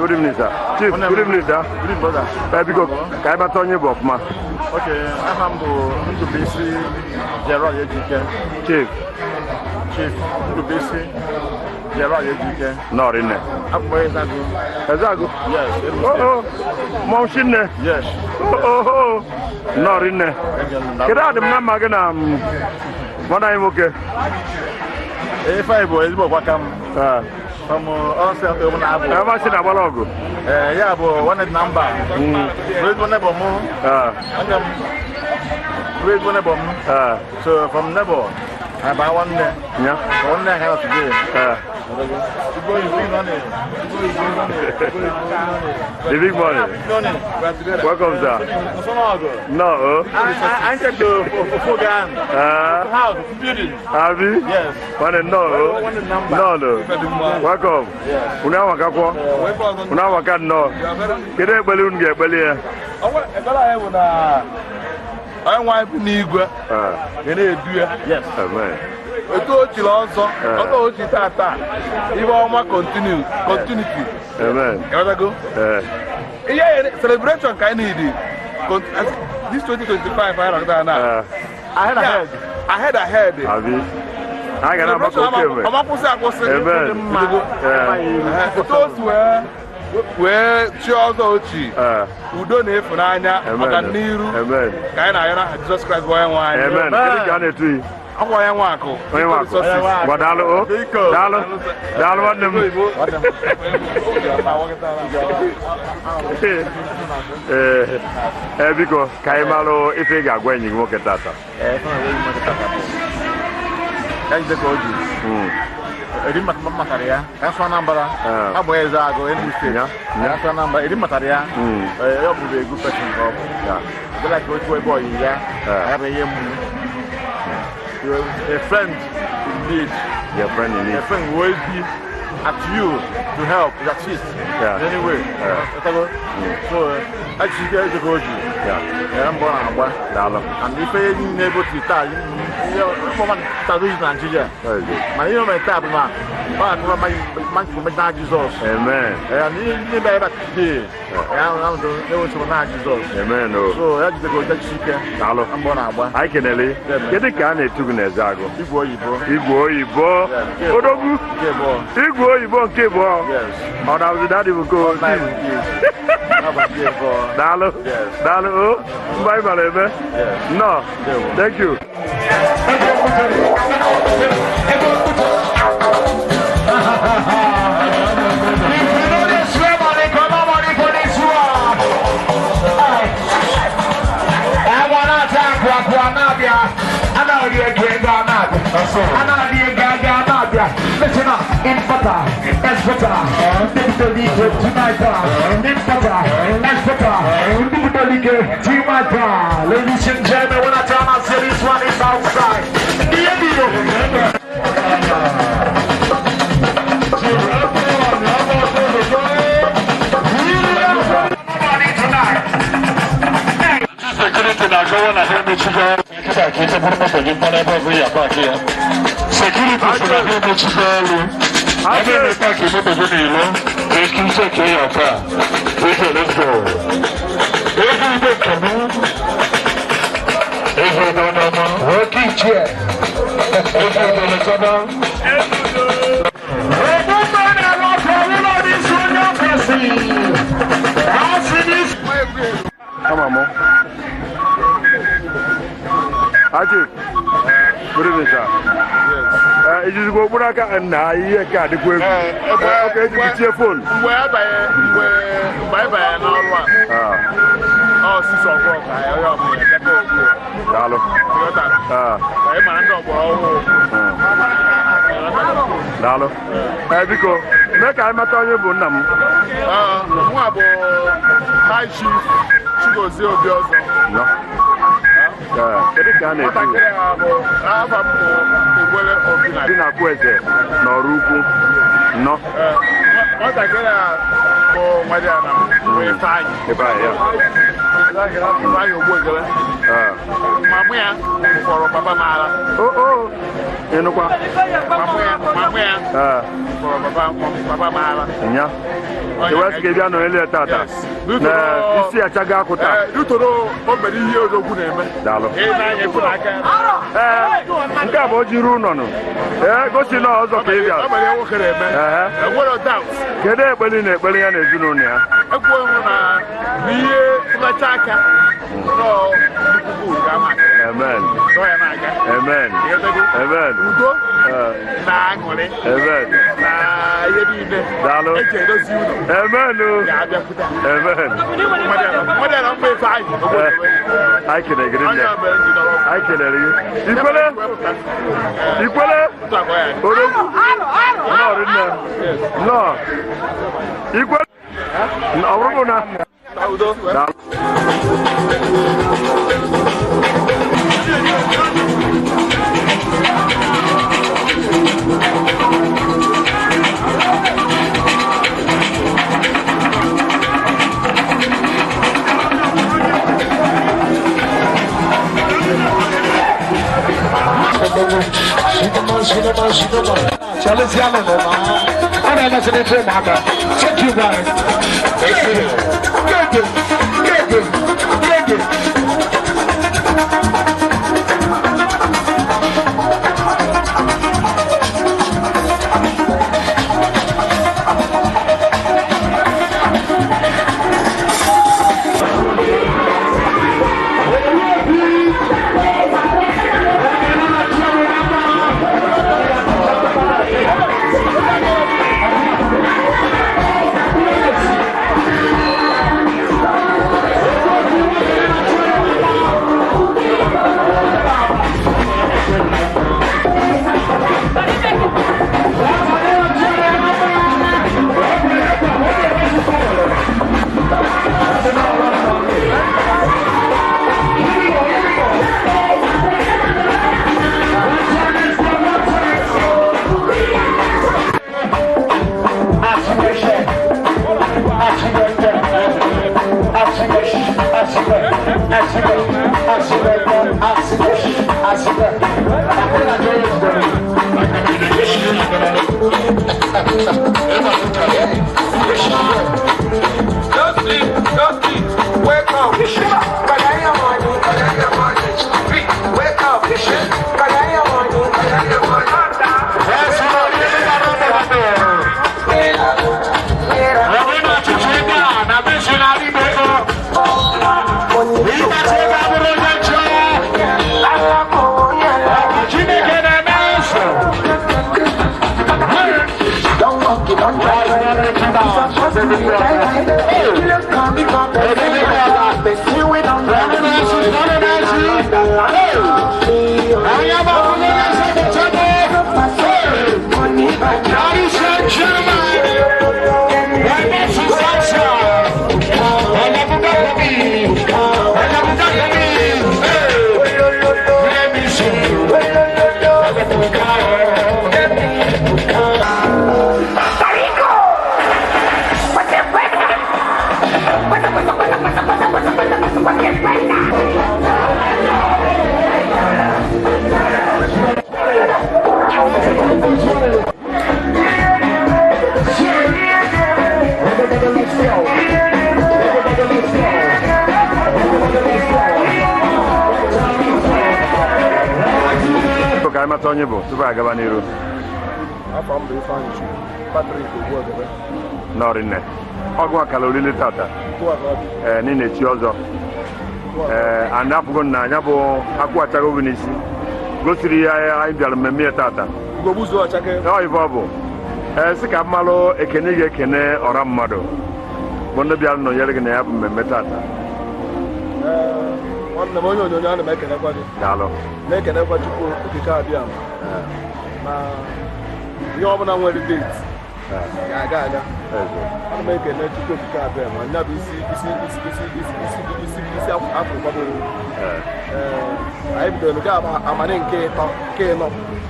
Speaker 6: Good evening, sir. Chief, good evening, sir. Good evening, brother. Because I have told you about my.
Speaker 17: Okay, I'm going to be Gerald Ejike.
Speaker 6: Chief.
Speaker 17: To be Gerald Ejike.
Speaker 6: Not in there.
Speaker 17: I'm where is that? Yes.
Speaker 6: Oh, motion.
Speaker 17: Yes.
Speaker 6: Oh, not in there. Get out of my magan. What I'm okay.
Speaker 17: If I was welcome. From also
Speaker 6: I've seen a logo.
Speaker 17: Yeah, but one number. Read one of them. Read one of them. So from Nebo, about one day. Yeah, one day I have to do.
Speaker 6: The big money. Welcome, sir. No.
Speaker 17: I checked the house, building.
Speaker 6: Have you?
Speaker 17: Yes.
Speaker 6: No. Welcome. Unawaka no. Kede balloon get balia.
Speaker 17: I want to Nigua. Yes.
Speaker 6: Amen.
Speaker 17: I told you also. I told you that. You want continuity.
Speaker 6: Amen.
Speaker 17: You want to go? Yeah, celebration kind of this 2025. I had ahead.
Speaker 6: Have you? I got a
Speaker 17: where Chiazo Chi, who don't have an anya, and Niru, kind of Jesus Christ, boy, and wine.
Speaker 6: Amen. Can it be?
Speaker 17: I'm going to walk.
Speaker 6: What Dalo? Because Kaimalo, if they are going to work at that.
Speaker 17: That's the code. Edima Mataria, that's one number. I'm where I go in this thing. That's one number. Edima Mataria, you'll be a good person. Yeah, like what boy, yeah, I have a friend in need.
Speaker 6: Your friend in need.
Speaker 17: A friend will be at you to help, to assist. Yeah. Anyway, so actually, there's a good. Yeah, I'm born and if you're able to tell you, Nigeria. My name is Tabma. My Jesus.
Speaker 6: Amen.
Speaker 17: And you never today.
Speaker 6: Amen.
Speaker 17: So that's the good chicken. I'm born and
Speaker 6: I can only get a can to Nezago. Igbo. Odogu. Igbo, Kebo. Yes. How does that even go? Dalo. Bye, baby. No. Thank you.
Speaker 16: Listen up, in butter, that's butter. Tonight, ladies and gentlemen, when I tell my say this one is outside.
Speaker 6: Come on, Mo. Ajit. Good evening, sir. Yes. It is go Buraka and I got the question. Okay, you get your phone.
Speaker 17: Where by an hour. Oh, 6 o'clock. I am
Speaker 6: Hello. Hello. Because make I matter you bonam.
Speaker 17: High chief. She goes there.
Speaker 6: No. Kedu ka na etu dị na kweze n'ọrụ ukwu nọ
Speaker 17: nwatakịrị a bụ Nwadiana wee fanyị
Speaker 6: ebe a ya
Speaker 17: fanyị Ogbuogebe mamụ ya fọrọ papa mara
Speaker 6: ịnụkwa
Speaker 17: mamụ ya fọrọ papa mara
Speaker 6: nya ewe sị bịa n'ele tata na isi achaga akụta
Speaker 17: dutoro o mere ihe odogwu na-eme
Speaker 6: daalụ nke a bụ o jiri ụnọ nụ gosi na ọzọ ka ị bịa kedu ekpeli na ekpeli ya na ezinụlọ ya
Speaker 17: ihe tụlacha aka
Speaker 6: amen Amen. Amen.
Speaker 17: Udo na aṅụrị.
Speaker 6: Amen.
Speaker 17: Na ihe niile.
Speaker 6: Daalụ.
Speaker 17: Eji edozi ụlọ.
Speaker 6: Amen.
Speaker 17: Ga-abịakwute.
Speaker 6: Amen.
Speaker 17: Mmadụ na mgbe ife anyị.
Speaker 6: Anyị kelere gị nne. Anyị kelere gị. Ikwele? Ikwele? Orogwu? Nnọọ nne. Nnọọ. Ikwele? Ọ bụrụ na. Daalụ.
Speaker 16: Charles Yallen, I'm not listening to him. Check you guys.
Speaker 6: Onye bụ tupu agaba n'iru.
Speaker 7: Afọ mbụ Ifeanyị Patrick Ogbuogebe.
Speaker 6: Nọrị nne. Ọgwụ akala oriri tata. Niile chi ọzọ. Anyị apụgo na anya bụ akwụ achaghị obi n'isi. Gosiri ya anyị bịara mmemme ya tata.
Speaker 7: Ugogbuzu ọchake.
Speaker 6: Ọ ife ọ bụ. Sị ka mmalụ ekene ga-ekene ọra mmadụ. Bụ ndị bịara nọnyere gị na ya bụ mmemme tata.
Speaker 7: Nwanne m onye onyonyo ana m ekenekwa gị.
Speaker 6: Daalụ.
Speaker 7: Na-ekenekwa Chukwu okike abịa na ihe ọbụla nwere date ga-aga aga. Ana m ekene Chukwu okike abịa ma nya bụ isi afọ gbaboro. Anyị bidoro ga amane nke ịtọ nke ịnọ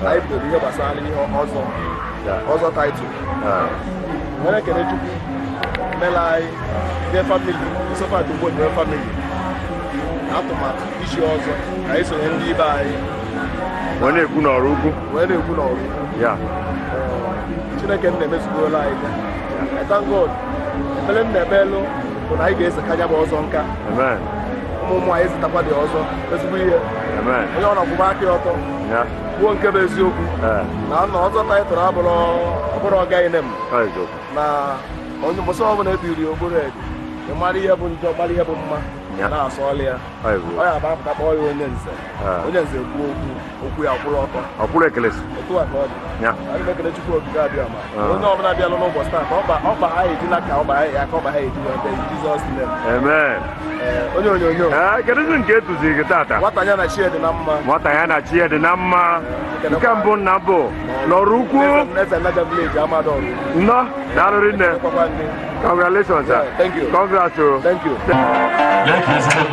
Speaker 7: anyị bidoro ihe gbasara ihe ọzọ taịtụl. Nwere ekene Chukwu mela anyị ndị famili Josephat Ogbuogebe famili atụmatụ isi ọzọ ka anyị sonye ndị ibe anyị
Speaker 6: wee na-ekwu n'ọrụ ugwu
Speaker 7: ya Chineke na-emezugola anyị I thank God ekpere m na-ekpelụ bụ na anyị ga-ezekanya bụ ọzọ nka ụmụ anyị ezitakwa dị ọzọ ezigbo ihe onye ọ na-akwụba aka ọtọ kwuo nke bụ eziokwu na nna ọzọ taịtụrụ ọbụrụ ọgaghị nem na onye mbọsọ ọbụla ebiri okporo ede mara ihe bụ njọ mara ihe bụ mma
Speaker 11: na-asọọla ya ọ ya abapụta kpọọ ya onye nze kwuo okwu ya kwụrụ ọtọ
Speaker 6: ọkwụrụ ekelesi
Speaker 11: otu a ka ọ dị anyị na-ekele Chukwu okike abịa ma onye ọbụla bịalụ n'ụbọchị taa ka ọkpa ha ejila ka ọkpa ha eji wee Jizọs name
Speaker 6: amen
Speaker 11: onye onyonyo
Speaker 6: kedụzi nke etuziri gị tata
Speaker 11: nwata ya na chi dị na mma
Speaker 6: nwata ya na chi dị na mma nke mbụ nna bụ n'ọrụ ukwu
Speaker 11: Eze Nnaja village Amado ọrụ
Speaker 6: nnọọ daalụrị nne congratulations sir
Speaker 11: thank you
Speaker 6: congrats
Speaker 11: thank you
Speaker 16: Thank you.